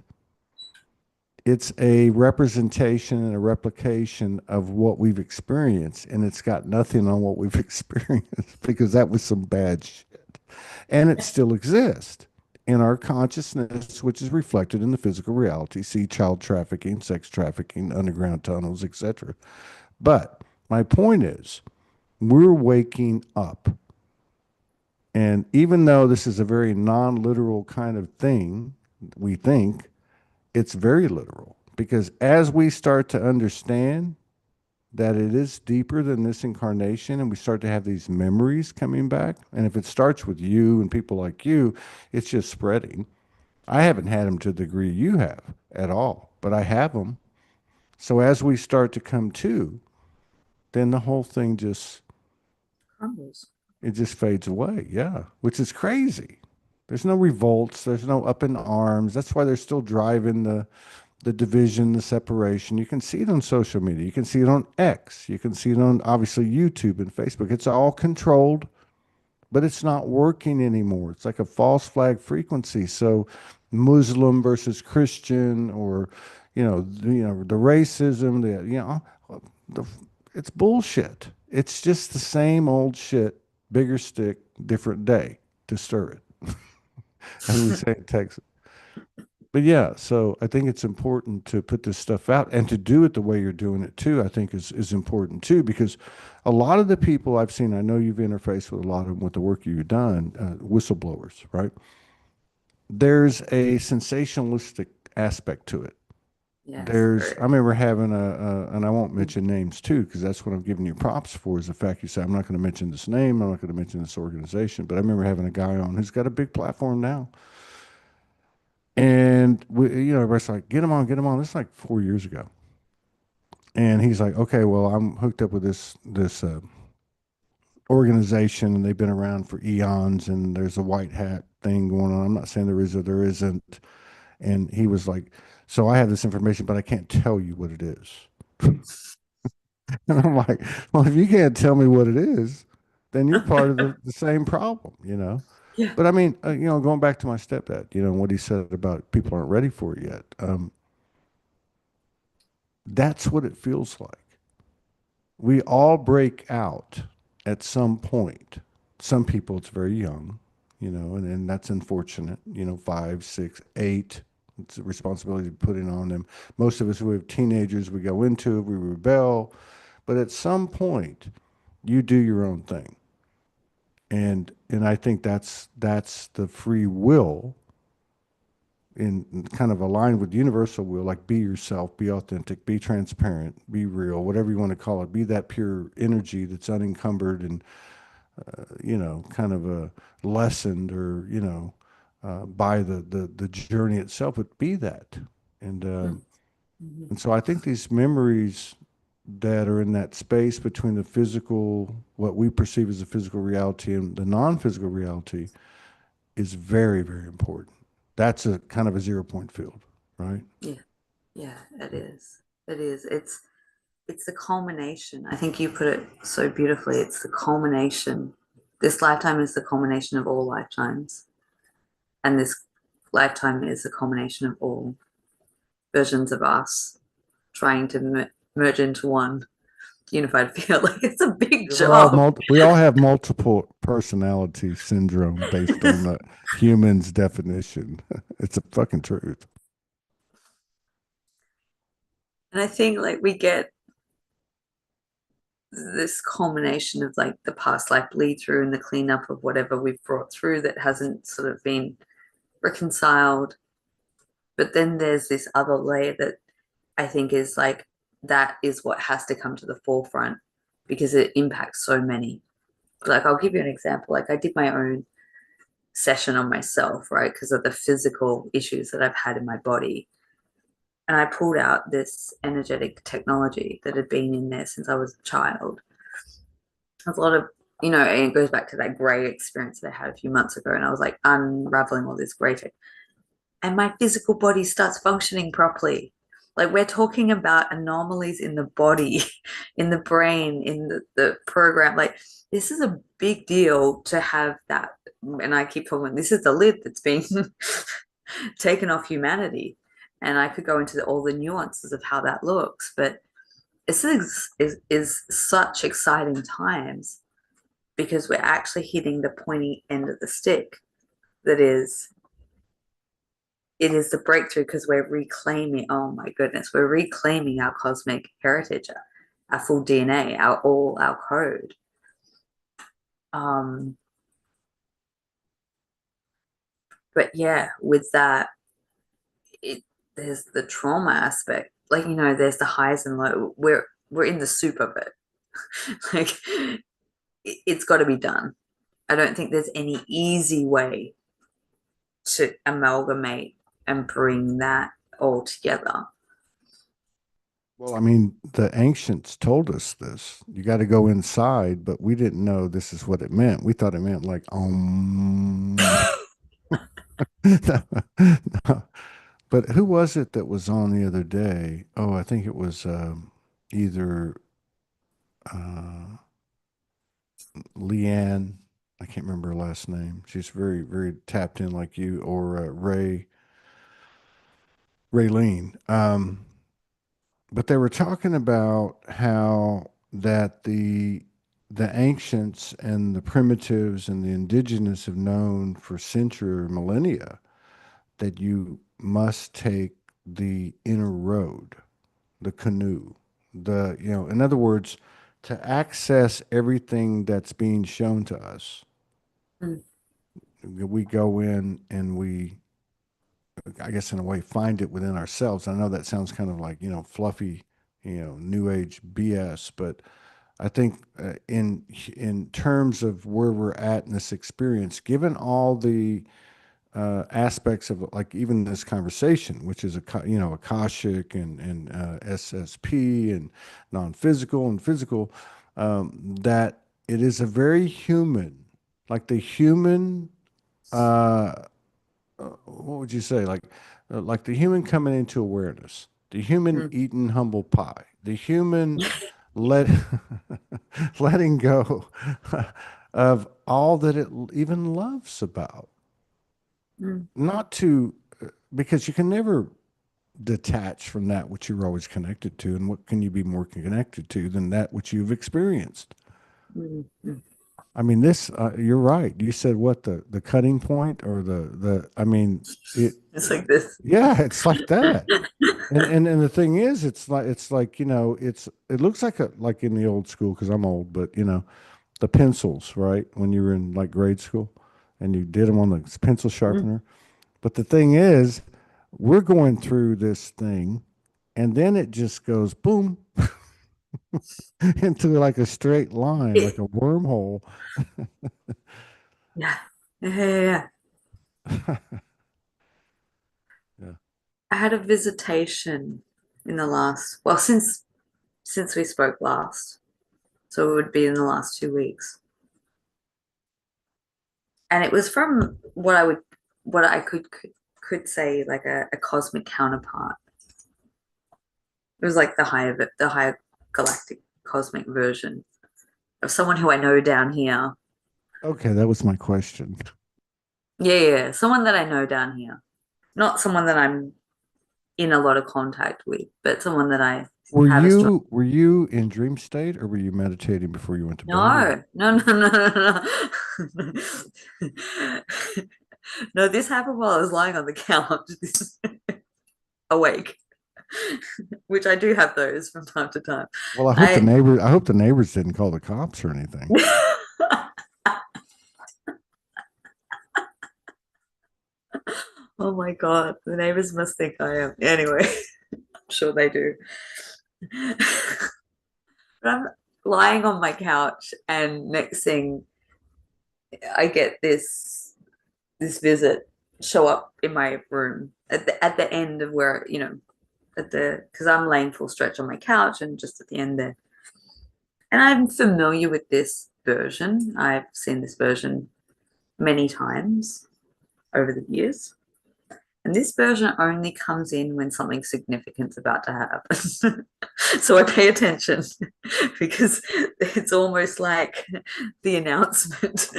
It's a representation and a replication of what we've experienced, and it's got nothing on what we've experienced because that was some bad shit. And it still exists in our consciousness, which is reflected in the physical reality. See child trafficking, sex trafficking, underground tunnels, etc. But my point is, we're waking up. And even though this is a very non literal kind of thing, we think it's very literal because as we start to understand that it is deeper than this incarnation and we start to have these memories coming back, and if it starts with you and people like you, it's just spreading. I haven't had them to the degree you have at all, but I have them. So as we start to come to, then the whole thing crumbles. it just fades away. Yeah, which is crazy. There's no revolts. There's no up in arms. That's why they're still driving the division, the separation. You can see it on social media. You can see it on X. You can see it on obviously YouTube and Facebook. It's all controlled, but it's not working anymore. It's like a false flag frequency. So Muslim versus Christian, or the racism, the, it's bullshit. It's just the same old shit, bigger stick, different day to stir it, as we say in Texas. But yeah, so I think it's important to put this stuff out and to do it the way you're doing it too. I think is important too, because a lot of the people I've seen, I know you've interfaced with a lot of them with the work you've done, whistleblowers, right? there's a sensationalistic aspect to it. Yes, there I is. remember having and I won't Mm, mention names too, because that's what I'm giving you props for is the fact you say, I'm not going to mention this name, I'm not going to mention this organization, but I remember having a guy on who's got a big platform now. And everybody's like, get him on, get him on. This is like 4 years ago. And he's like, okay, well, I'm hooked up with this organization, and they've been around for eons, and there's a white hat thing going on. I'm not saying there is or there isn't. And he was like, so I have this information, but I can't tell you what it is. And I'm like, well, if you can't tell me what it is, then you're part of the same problem. yeah. But I mean, going back to my stepdad, and what he said about people aren't ready for it yet. That's what it feels like. We all break out at some point. Some people, it's very young, and that's unfortunate, 5, 6, 8. It's a responsibility to put it on them. Most of us who have teenagers, we go into it, we rebel, but at some point, you do your own thing. And I think that's the free will in kind of aligned with universal will, like be yourself, be authentic, be transparent, be real, whatever you want to call it, be that pure energy that's unencumbered and kind of a lessened or by the journey itself, but be that. And Mm, mhm. and so I think these memories that are in that space between the physical, what we perceive as a physical reality, and the non-physical reality is very, very important. That's a kind of a 0 point field, right? Yeah, yeah, it is. It is. It's the culmination. I think you put it so beautifully. It's the culmination. This lifetime is the culmination of all lifetimes, and this lifetime is the culmination of all versions of us trying to merge into one unified field. Like it's a big job. We all have multiple personality syndrome based on the human's definition. It's a fucking truth. And I think like we get this culmination of like the past life bleed through and the cleanup of whatever we've brought through that hasn't sort of been reconciled. But then there's this other layer that I think is like that is what has to come to the forefront because it impacts so many. Like I'll give you an example. Like I did my own session on myself, right? Because of the physical issues that I've had in my body. And I pulled out this energetic technology that had been in there since I was a child. There's a lot of, and it goes back to that gray experience that I had a few months ago. And I was like unraveling all this gray tech. And my physical body starts functioning properly. Like we're talking about anomalies in the body, in the brain, in the program. Like this is a big deal to have that. And I keep talking, this is the lid that's being taken off humanity. And I could go into all the nuances of how that looks, but is such exciting times because we're actually hitting the pointy end of the stick that is it is the breakthrough because we're reclaiming, oh my goodness, we're reclaiming our cosmic heritage, our full DNA, our code. Um, but yeah, with that, it there's the trauma aspect. Like, there's the highs and lows. We're in the soup of it. Like it's got to be done. I don't think there's any easy way to amalgamate and bring that all together. Well, I mean, the ancients told us this. You got to go inside, but we didn't know this is what it meant. We thought it meant like But who was it that was on the other day? Oh, I think it was either uh, Leanne. I can't remember her last name. She's very, very tapped in like you, or Raylene. But they were talking about how that the ancients and the primitives and the indigenous have known for centuries or millennia that you must take the inner road, the canoe, in other words, to access everything that's being shown to us. Mm, We go in and we I guess in a way, find it within ourselves. I know that sounds kind of like, fluffy, new age BS, but I think in terms of where we're at in this experience, given all the aspects of like even this conversation, which is Akashic and SSP and non-physical and physical, that it is a very human, like the human. What would you say? Like the human coming into awareness, the human Mm, eating humble pie, the human let letting go of all that it even loves about. mm, Not to, because you can never detach from that which you're always connected to, and what can you be more connected to than that which you've experienced? mm. I mean, this, you're right. You said what the cutting point or I mean, it, It's like this. yeah, it's like that. And the thing is, it's like it looks like in the old school because I'm old, but the pencils, right? When you were in like grade school and you did them on the pencil Mm, sharpener. But the thing is, we're going through this thing, and then it just goes boom into like a straight line, yeah. like a wormhole. Yeah. Yeah. Yeah. I had a visitation in the last, well, since we spoke last. So it would be in the last 2 weeks. And it was from what I could say like a cosmic counterpart. It was like the higher galactic cosmic version of someone who I know down here. Okay, that was my question. Yeah, yeah, someone that I know down here. Not someone that I'm in a lot of contact with, but someone that I Were have a strong. you in dream state or were you meditating before you went to bed or No, no, no, no, no, no. No, this happened while I was lying on the couch, awake, which I do have those from time to time. well, I I hope the neighbors didn't call the cops or anything. Oh my God, the neighbors must think I am. Anyway, I'm sure they do. But I'm lying on my couch, and next thing I get this visit show up in my room at the end of where at the because I'm laying full stretch on my couch and just at the end there. And I'm familiar with this version. I've seen this version many times over the years. And this version only comes in when something significant's about to happen. So I pay attention because it's almost like the announcement.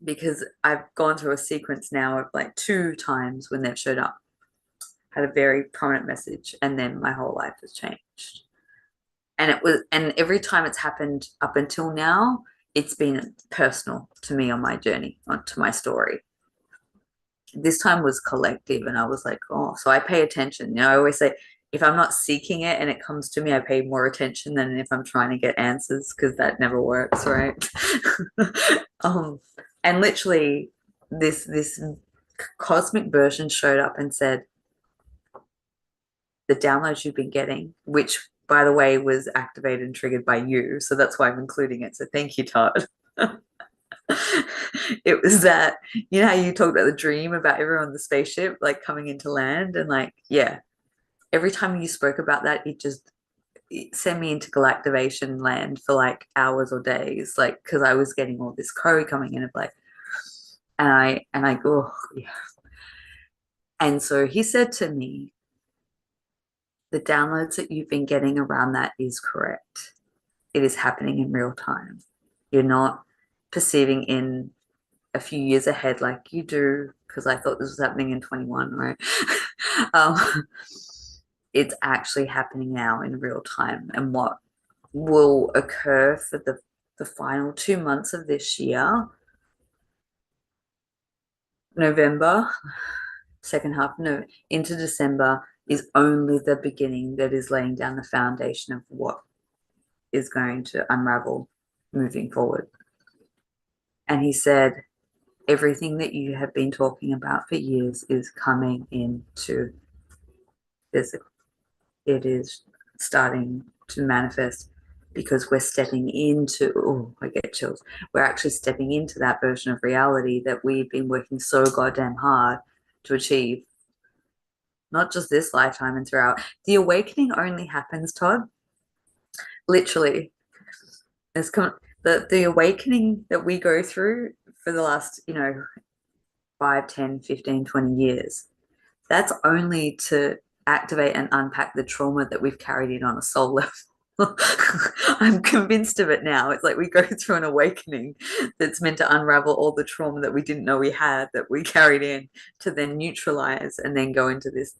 Because I've gone through a sequence now of like 2 times when they've showed up, had a very prominent message, and then my whole life has changed. And every time it's happened up until now, it's been personal to me on my journey, onto my story. This time was collective, and I was like, oh, so I pay attention. I always say, if I'm not seeking it and it comes to me, I pay more attention than if I'm trying to get answers because that never works, right? um, and literally, this cosmic version showed up and said, the downloads you've been getting, which by the way was activated and triggered by you. So that's why I'm including it. So thank you, Todd. It was that, how you talked about the dream about everyone on the spaceship, like coming into land, and like, yeah, every time you spoke about that, it sent me into galactivation land for like hours or days, like because I was getting all this code coming in of like, and I go, oh, yeah. And so he said to me, the downloads that you've been getting around that is correct. It is happening in real time. You're not perceiving in a few years ahead like you do, because I thought this was happening in 21, right? um, it's actually happening now in real time. And what will occur for the final 2 months of this year, November, second half, no, into December, is only the beginning that is laying down the foundation of what is going to unravel moving forward. And he said, everything that you have been talking about for years is coming into physical. It is starting to manifest because we're stepping into, oh, I get chills. We're actually stepping into that version of reality that we've been working so goddamn hard to achieve, not just this lifetime and throughout. The awakening only happens, Todd, literally. It's the awakening that we go through for the last, 5, 10, 15, 20 years. That's only to activate and unpack the trauma that we've carried in on a soul level. I'm convinced of it now. It's like we go through an awakening that's meant to unravel all the trauma that we didn't know we had, that we carried in, to then neutralize and then go into this,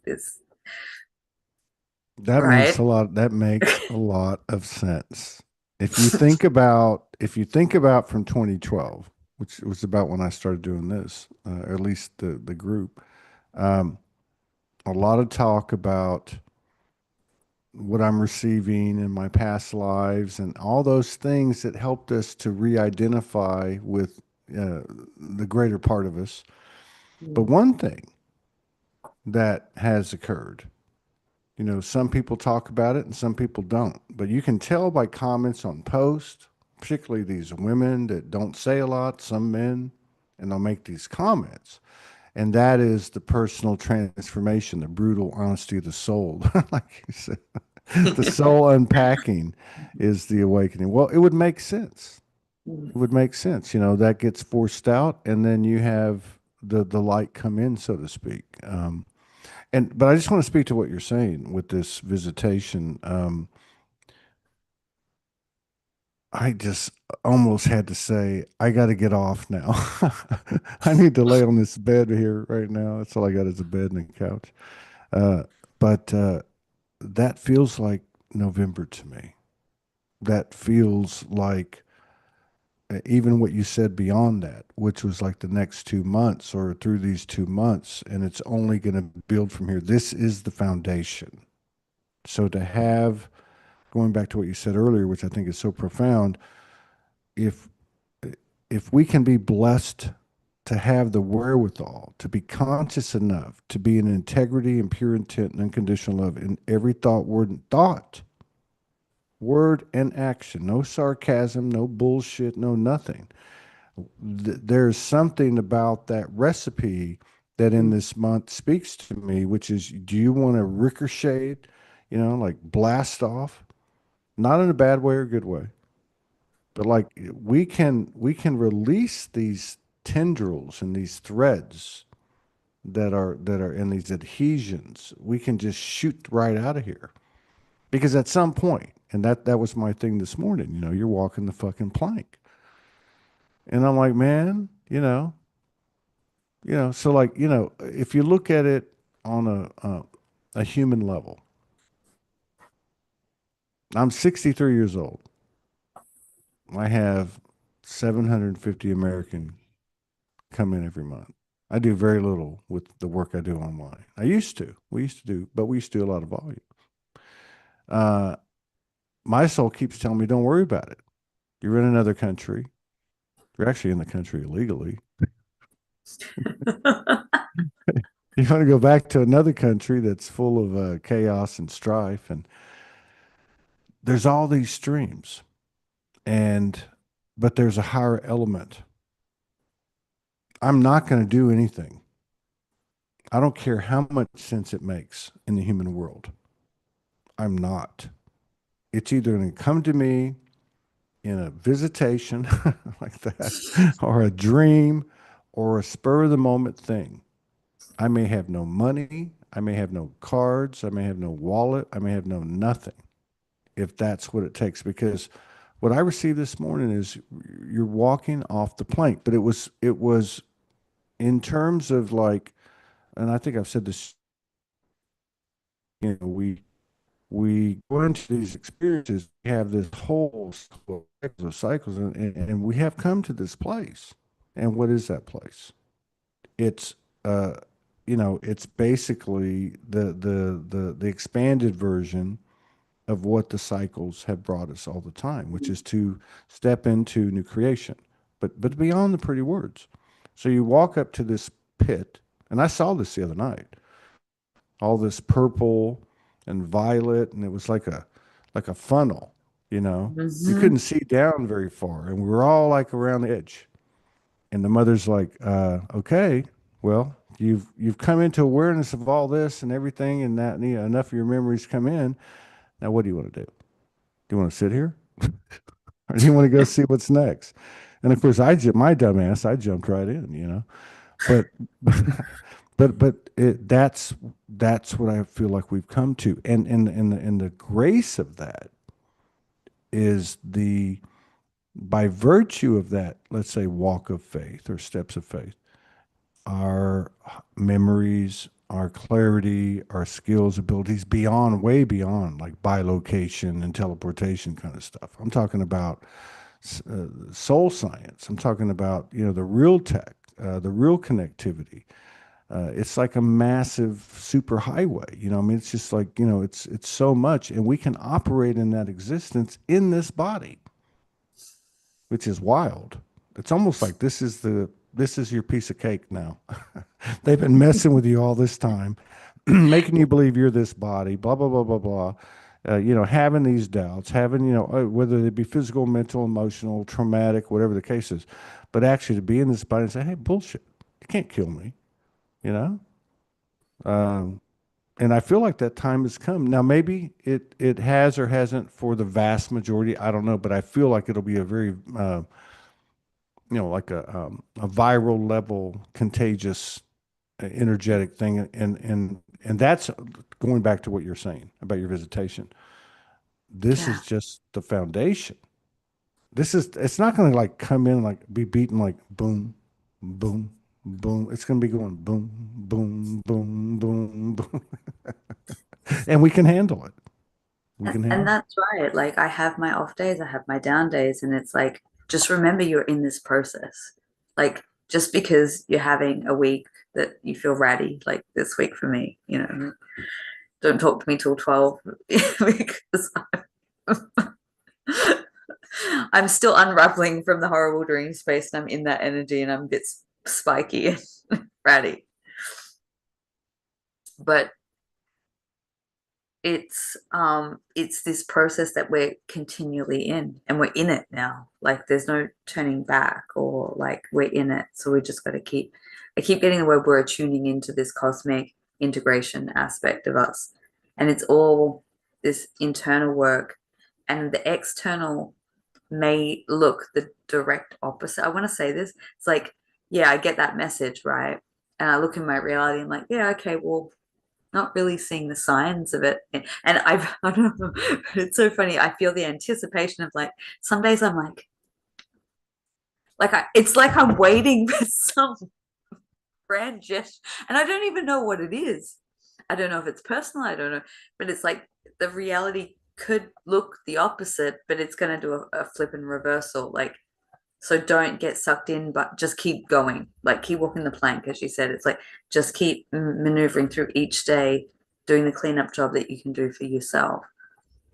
right? That makes a lot of sense. If you think about from 2012, which was about when I started doing this, or at least the group, um, a lot of talk about what I'm receiving in my past lives and all those things that helped us to re-identify with the greater part of us. But Mm, one thing that has occurred, some people talk about it and some people don't, but you can tell by comments on posts, particularly these women that don't say a lot, some men, and they'll make these comments. And that is the personal transformation, the brutal honesty of the soul. Like you said, the soul unpacking is the awakening. Well, it would make sense. It would make sense. That gets forced out, and then you have the light come in, so to speak. But I just want to speak to what you're saying with this visitation. I just almost had to say, I got to get off now. I need to lay on this bed here right now. That's all I got is a bed and a couch. Uh, but that feels like November to me. That feels like even what you said beyond that, which was like the next 2 months or through these 2 months, and it's only going to build from here. This is the foundation. So to have, going back to what you said earlier, which I think is so profound, if if we can be blessed to have the wherewithal to be conscious enough to be in integrity and pure intent and unconditional love in every word and action, no sarcasm, no bullshit, no nothing. There's something about that recipe that in mm, this month speaks to me, which is, do you want to ricochet, like blast off, not in a bad way or good way, but like we can release these tendrils and these threads that are in these adhesions. We can just shoot right out of here because at some point, and that was my thing this morning. You're walking the fucking plank, and I'm like, man, So like, if you look at it on a human level, I'm 63 years old. I have 750 American come in every month. I do very little with the work I do online. I used to. We used to do a lot of volume. Uh, my soul keeps telling me, don't worry about it. You're in another country. You're actually in the country illegally. You want to go back to another country that's full of chaos and strife. And there's all these streams. But there's a higher element. I'm not going to do anything. I don't care how much sense it makes in the human world. I'm not. It's either going to come to me in a visitation like that, or a dream, or a spur of the moment thing. I may have no money. I may have no cards. I may have no wallet. I may have no nothing if that's what it takes. Because what I received this morning is you're walking off the plank. But it was in terms of like, and I think I've said this, we go into these experiences, we have this whole cycle of cycles, and we have come to this place. And what is that place? It's uh it's basically the expanded version of what the cycles have brought us all the time, which is to step into new creation. But beyond the pretty words. So you walk up to this pit, and I saw this the other night, all this purple and violet, and it was like a funnel, you know. You Hmm. couldn't see down very far, and we were all like around the edge. And the mother's like, okay, well, you've come into awareness of all this and everything, and that, you know, enough of your memories come in. Now, what do you want to do? Do you want to sit here, or do you want to go see what's next? And of course, my dumbass, I jumped right in, you know. But that's what I feel like we've come to, and the grace of that is the by virtue of that, let's say, walk of faith or steps of faith, our memories, our clarity, our skills, abilities beyond, way beyond like bilocation and teleportation kind of stuff. I'm talking about soul science. I'm talking about, you know, the real tech, the real connectivity. It's like a massive super highway. You know, I mean, it's just like, you know, it's so much, and we can operate in that existence in this body, which is wild. It's almost like this is your piece of cake now. They've been messing with you all this time, making you believe you're this body, blah blah blah blah blah. You know, having these doubts, having, you know, whether they be physical, mental, emotional, traumatic, whatever the case is, but actually to be in this body and say, "Hey, bullshit, you can't kill me," you know. Um, and I feel like that time has come. Now, maybe it has or hasn't for the vast majority. I don't know, but I feel like it'll be a very you know, like a viral level, contagious, energetic thing, and that's going back to what you're saying about your visitation. This Yeah. is just the foundation. This is it's not going to like come in like be beaten like boom, boom, boom. It's going to be going boom, boom, boom, boom, boom, and we can handle it. We can And handle it. that's right. Like I have my off days, I have my down days, and it's like just remember you're in this process. Like just because you're having a week that you feel ratty, like this week for me, you know, don't talk to me till 12 because I'm still unraveling from the horrible dream space and I'm in that energy and I'm a bit spiky and ratty. But it's this process that we're continually in and we're in it now. Like there's no turning back or like we're in it. So we just got to keep I keep getting the word we're tuning into this cosmic integration aspect of us. And it's all this internal work and the external may look the direct opposite. I want to say this. It's like, yeah, I get that message, right? And I look in my reality and I'm like, yeah, okay, well, not really seeing the signs of it. And I don't know, it's so funny. I feel the anticipation of like, some days I'm it's like I'm waiting for some grand gesture and I don't even know what it is. I don't know if it's personal. I don't know, but it's like the reality could look the opposite, but it's going to do a flip and reversal. Like, so don't get sucked in, but just keep going. Like keep walking the plank, as you said. It's like just keep maneuvering through each day, doing the cleanup job that you can do for yourself.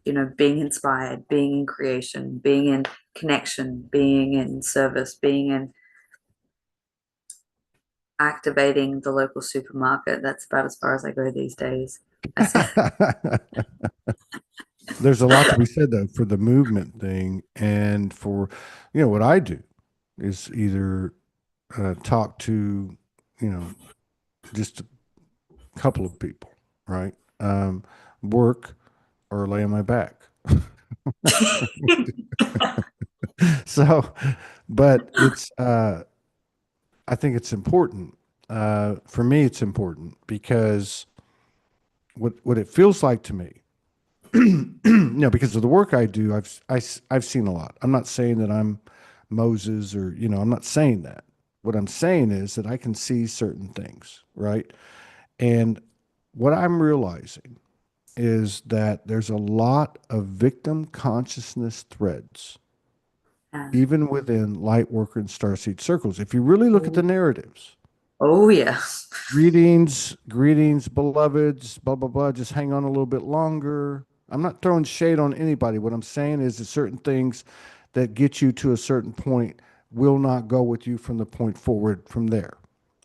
You know, being inspired, being in creation, being in connection, being in service, being in activating the local supermarket. That's about as far as I go these days. I said, There's a lot to be said though for the movement thing, and for, you know, what I do is either talk to, you know, just a couple of people, right? Work or lay on my back. So, but I think it's important. For me, it's important because what it feels like to me, you know, because of the work I do, I've seen a lot. I'm not saying that I'm Moses or, you know, I'm not saying that. What I'm saying is that I can see certain things, right? And what I'm realizing is that there's a lot of victim consciousness threads, and, even within light worker and starseed circles. If you really look at the narratives, oh yeah. greetings, greetings, beloveds, blah, blah, blah, just hang on a little bit longer. I'm not throwing shade on anybody. What I'm saying is that certain things that get you to a certain point will not go with you from the point forward from there.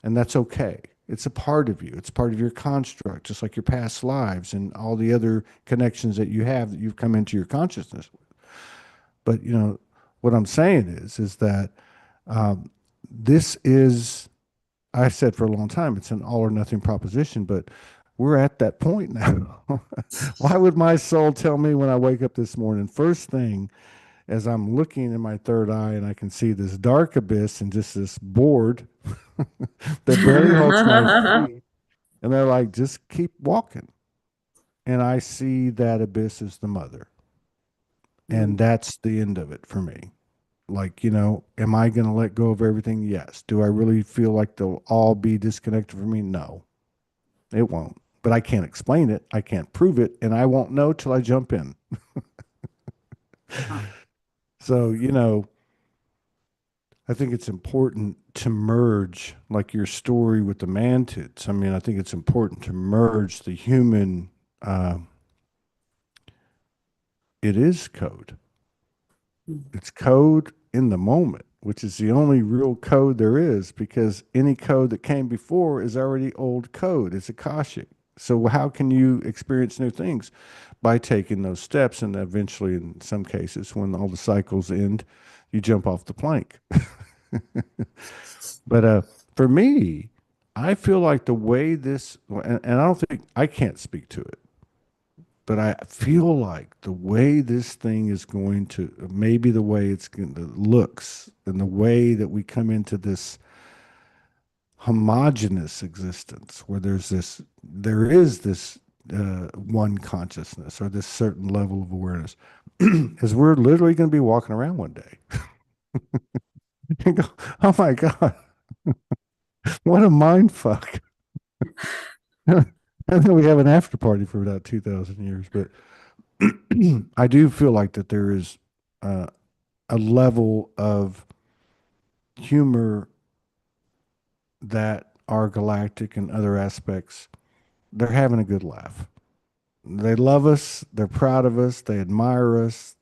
And that's okay. It's a part of you. It's part of your construct, just like your past lives and all the other connections that you have that you've come into your consciousness. But what I'm saying is that this is, I said for a long time, it's an all or nothing proposition, but we're at that point now. Why would my soul tell me when I wake up this morning, first thing, as I'm looking in my third eye and I can see this dark abyss and just this board that barely holds my feet, and they're like, just keep walking. And I see that abyss as the mother. And Mm. that's the end of it for me. Like, am I going to let go of everything? Yes. Do I really feel like they'll all be disconnected from me? No, it won't. But I can't explain it. I can't prove it. And I won't know till I jump in. Oh, So, I think it's important to merge, like your story with the mantids. I mean, I think it's important to merge the human. Uh, it is code. mm. It's code in the moment, which is the only real code there is, because any code that came before is already old code. It's Akashic. So how can you experience new things? By taking those steps, and eventually, in some cases, when all the cycles end, you jump off the plank. But for me, I feel like the way this, and I don't think I can't speak to it, but I feel like the way this thing is going to, maybe the way it's going to looks, and the way that we come into this homogenous existence, where there is this one consciousness or this certain level of awareness, is we're literally going to be walking around one day and go, "Oh my God, what a mind fuck!" And then we have an after party for about 2,000 years, but I do feel like that there is uh, a level of humor that our galactic and other aspects, they're having a good laugh. They love us, they're proud of us, they admire us.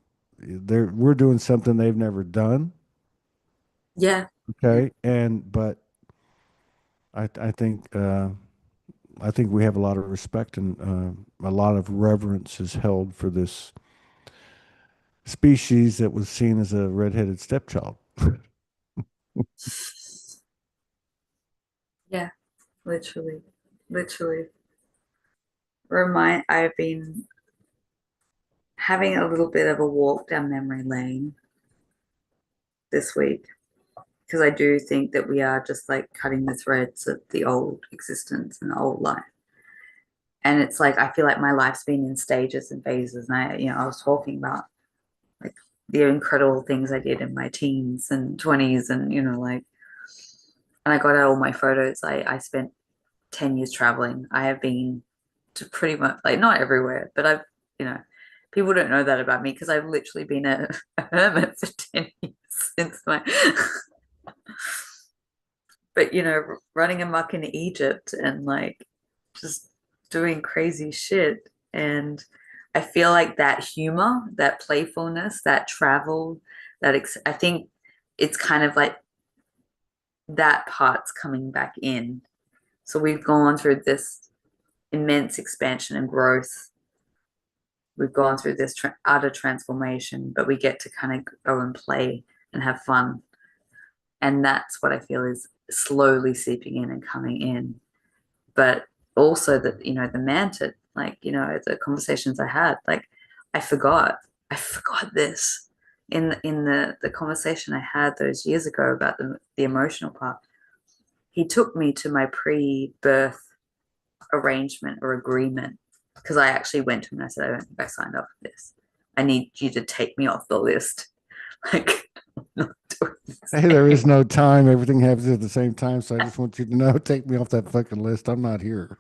We're doing something they've never done. Yeah, yeah, Okay. But I think we have a lot of respect, and a lot of reverence is held for this species that was seen as a redheaded stepchild. yeah. Literally, literally. I've been having a little bit of a walk down memory lane this week because I do think that we are just like cutting the threads of the old existence and the old life. And it's like I feel like my life's been in stages and phases. And I was talking about like the incredible things I did in my teens and 20s, and like, and I got out all my photos. I spent 10 years traveling. I have been to pretty much like not everywhere, but you know, people don't know that about me because I've literally been a hermit for 10 years since my, but running amok in Egypt and like just doing crazy shit. And I feel like that humor, that playfulness, that travel, I think it's kind of like that part's coming back in. So we've gone through this immense expansion and growth. We've gone through this utter transformation, but we get to kind of go and play and have fun. And that's what I feel is slowly seeping in and coming in. But also that, the mantid, like, the conversations I had, like I forgot this in the conversation I had those years ago about the emotional part. He took me to my pre-birth arrangement or agreement because I actually went to him and I said, I don't think I signed up for this. I need you to take me off the list. Like, I'm not doing this Hey, there is anymore. no time. Everything happens at the same time. So I just want you to know, take me off that fucking list. I'm not here.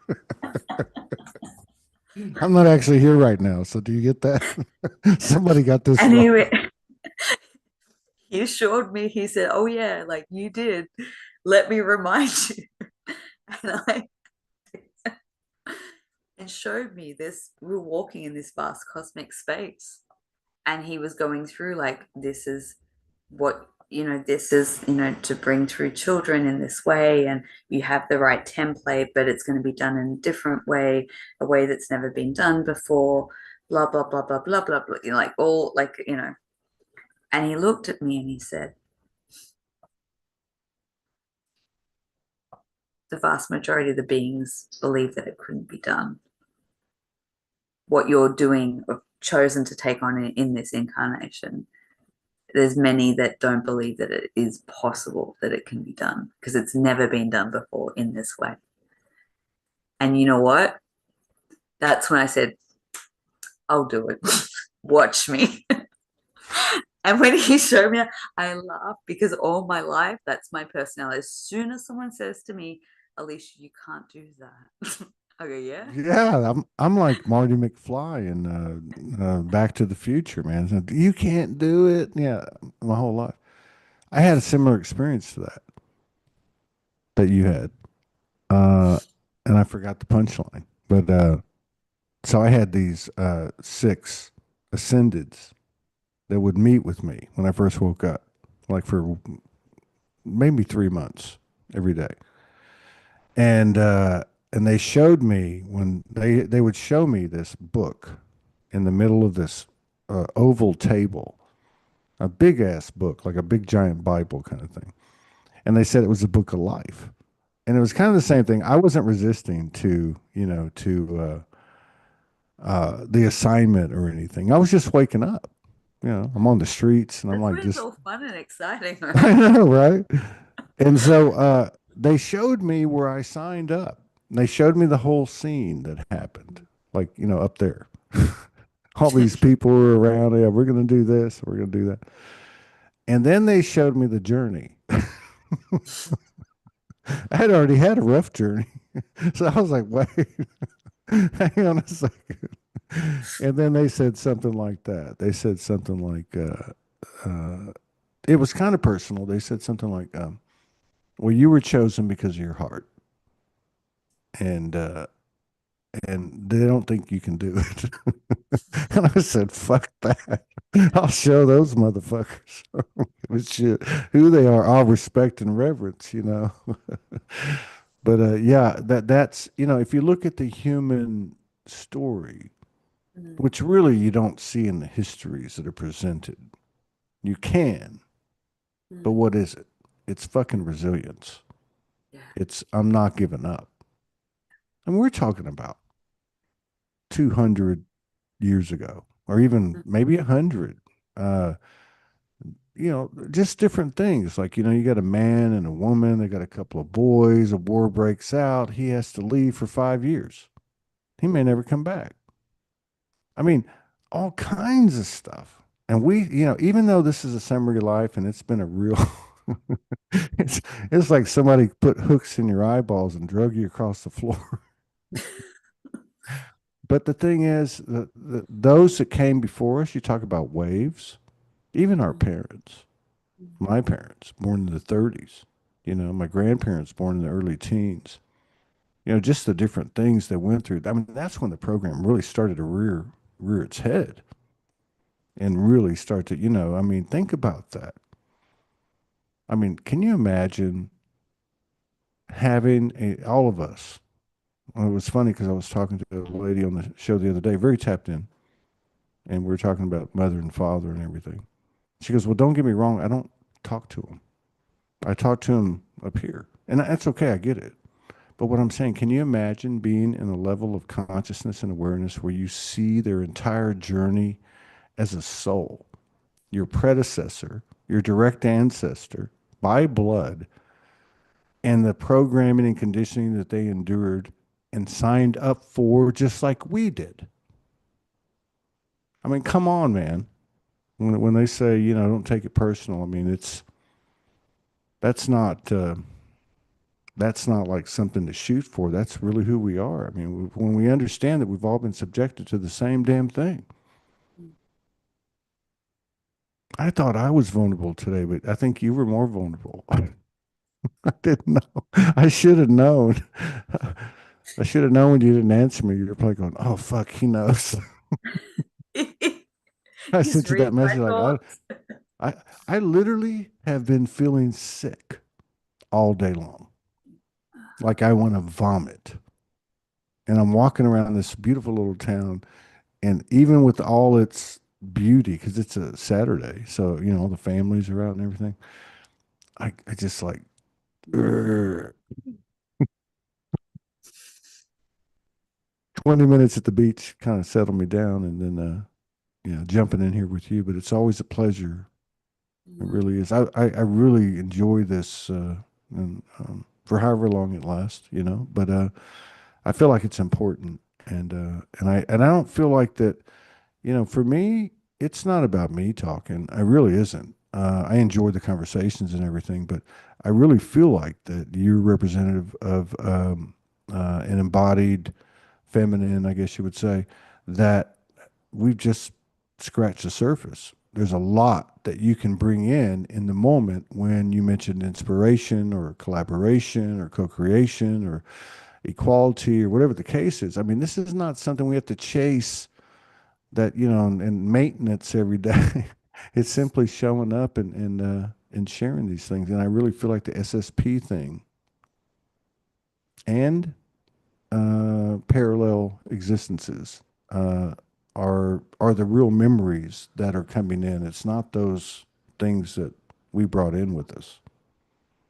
I'm not actually here right now. So do you get that? Somebody got this And wrong. he assured me, he said, oh yeah, like you did. Let me remind you. And I and showed me this. We were walking in this vast cosmic space. And he was going through like, this is what this is, to bring through children in this way, and you have the right template, but it's going to be done in a different way, a way that's never been done before, blah, blah, blah, blah, blah, blah, blah, like all, like, and he looked at me and he said, the vast majority of the beings believe that it couldn't be done. What you're doing or chosen to take on in this incarnation, there's many that don't believe that it is possible that it can be done because it's never been done before in this way. And you know what? That's when I said, I'll do it. Watch me. And when he showed me, I laughed because all my life, that's my personality. As soon as someone says to me, Alicia, you can't do that. I go, yeah. Yeah, I'm like Marty McFly in Back to the Future, man. So, you can't do it. Yeah, my whole life. I had a similar experience to that you had. Uh, and I forgot the punchline. But so I had these six ascendeds that would meet with me when I first woke up, like for maybe 3 months every day. And they showed me when they would show me this book in the middle of this oval table, a big ass book, like a big giant Bible kind of thing. And they said it was a book of life. And it was kind of the same thing. I wasn't resisting to, the assignment or anything. I was just waking up. I'm on the streets and I'm That's like when it's just, all fun and exciting, I right? know, right? And so they showed me where I signed up. They showed me the whole scene that happened, like, up there. All these people were around. Yeah, we're going to do this. We're going to do that. And then they showed me the journey. I had already had a rough journey. So I was like, wait, hang on a second. And then they said something like that. They said something like, it was kind of personal. They said something like, well, you were chosen because of your heart. And, and they don't think you can do it. And I said, fuck that. I'll show those motherfuckers who they are. I'll respect and reverence. But yeah, that's, if you look at the human story, Mm, which really you don't see in the histories that are presented, you can, but mm, what is it? It's fucking resilience. yeah. It's, I'm not giving up. And we're talking about 200 years ago, or even Mm, maybe 100. Uh, just different things. Like, you got a man and a woman, they got a couple of boys, a war breaks out, he has to leave for 5 years. He may never come back. I mean, all kinds of stuff. And even though this is a summary life and it's been a real, it's, it's like somebody put hooks in your eyeballs and drug you across the floor. But the thing is, those that came before us, you talk about waves, even our mm, parents, my parents, born in the 30s, my grandparents, born in the early teens, just the different things they went through. I mean, that's when the program really started to rear its head and really start to, I mean, think about that. I mean, can you imagine having all of us? Well, it was funny because I was talking to a lady on the show the other day, very tapped in, and we were talking about mother and father and everything. She goes, "Well, don't get me wrong. I don't talk to him. I talk to him up here, and that's okay. I get it. But what I'm saying, can you imagine being in a level of consciousness and awareness where you see their entire journey as a soul, your predecessor, your direct ancestor by blood, and the programming and conditioning that they endured and signed up for just like we did? I mean, come on, man. When they say, don't take it personal, I mean, that's not that's not like something to shoot for. That's really who we are. I mean, when we understand that we've all been subjected to the same damn thing. mm. I thought I was vulnerable today, but I think you were more vulnerable. I didn't know. I should have known. I should have known when you didn't answer me. You're probably going, "Oh fuck, he knows." I He's sent you that reading my message like thoughts. I literally. have been feeling sick all day long. Like I want to vomit. And I'm walking around this beautiful little town, and even with all its beauty, because it's a Saturday, so all the families are out and everything. I just like, "Ugh." 20 minutes at the beach kind of settled me down, and then jumping in here with you. But it's always a pleasure. It Yeah. really is. I really enjoy this, and for however long it lasts, But I feel like it's important, and I don't feel like that. For me, it's not about me talking. I really isn't. I enjoy the conversations and everything, but I really feel like that you're representative of an embodied feminine, I guess you would say, that we've just scratched the surface. There's a lot that you can bring in the moment when you mentioned inspiration or collaboration or co-creation or equality or whatever the case is. I mean, this is not something we have to chase that, and maintenance every day. It's simply showing up and sharing these things. And I really feel like the SSP thing and parallel existences uh, are the real memories that are coming in. It's not those things that we brought in with us.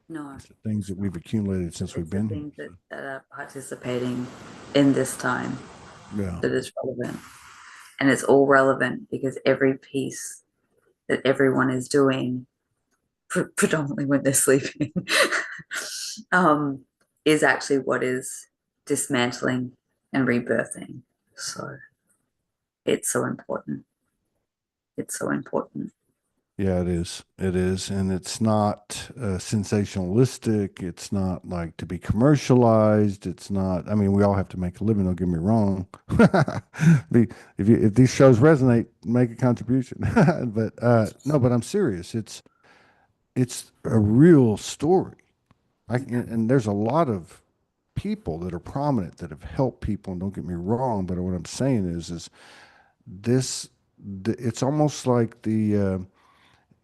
No, It's the things it's that we've not. accumulated since we've It's the been here. things So, that are participating in this time yeah, that is relevant. And it's all relevant because every piece that everyone is doing, predominantly when they're sleeping, um, is actually what is dismantling and rebirthing. So it's so important. It's so important. yeah, it is. It is, and it's not sensationalistic. It's not like to be commercialized. It's not. I mean, we all have to make a living. Don't get me wrong. If these shows resonate, make a contribution. But no, but I'm serious. It's a real story. Yeah. And there's a lot of people that are prominent that have helped people. And don't get me wrong, but what I'm saying is this. It's almost like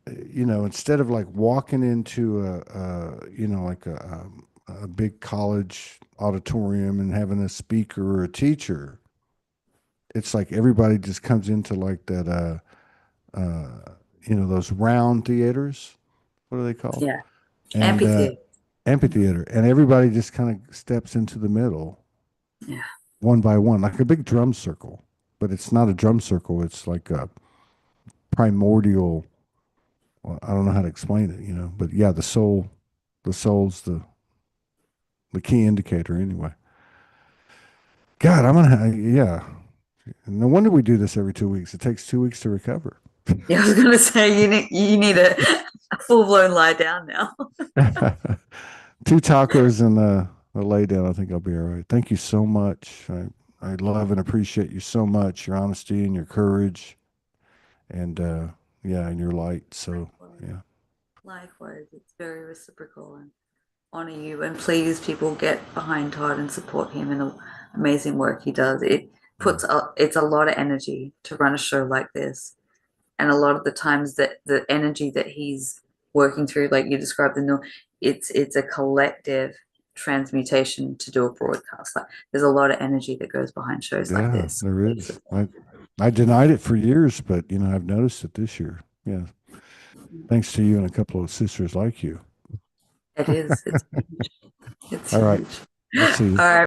instead of like walking into like a big college auditorium and having a speaker or a teacher, it's like everybody just comes into like that, those round theaters. What are they called? Yeah. And Amphitheater. amphitheater. And everybody just kind of steps into the middle Yeah. one by one, like a big drum circle. But it's not a drum circle. It's like a primordial. Well, I don't know how to explain it, but yeah, the soul's the key indicator anyway. God, yeah. No wonder we do this every 2 weeks. It takes 2 weeks to recover. Yeah, I was gonna say you need a full blown lie down now. Two tacos and a lay down. I think I'll be all right. Thank you so much. I love and appreciate you so much, your honesty and your courage, and yeah, and your light. So Likewise. yeah, Likewise, it's very reciprocal and honor you. And please, people, get behind Todd and support him in the amazing work he does. yeah, It's a lot of energy to run a show like this, and a lot of the times that the energy that he's working through, like you described, it's a collective transmutation to do a broadcast. Like there's a lot of energy that goes behind shows like yeah. this. There is. I denied it for years, but I've noticed it this year. Yeah, thanks to you and a couple of sisters like you. It is. It's huge. It's All right. huge. I'll see All you. right.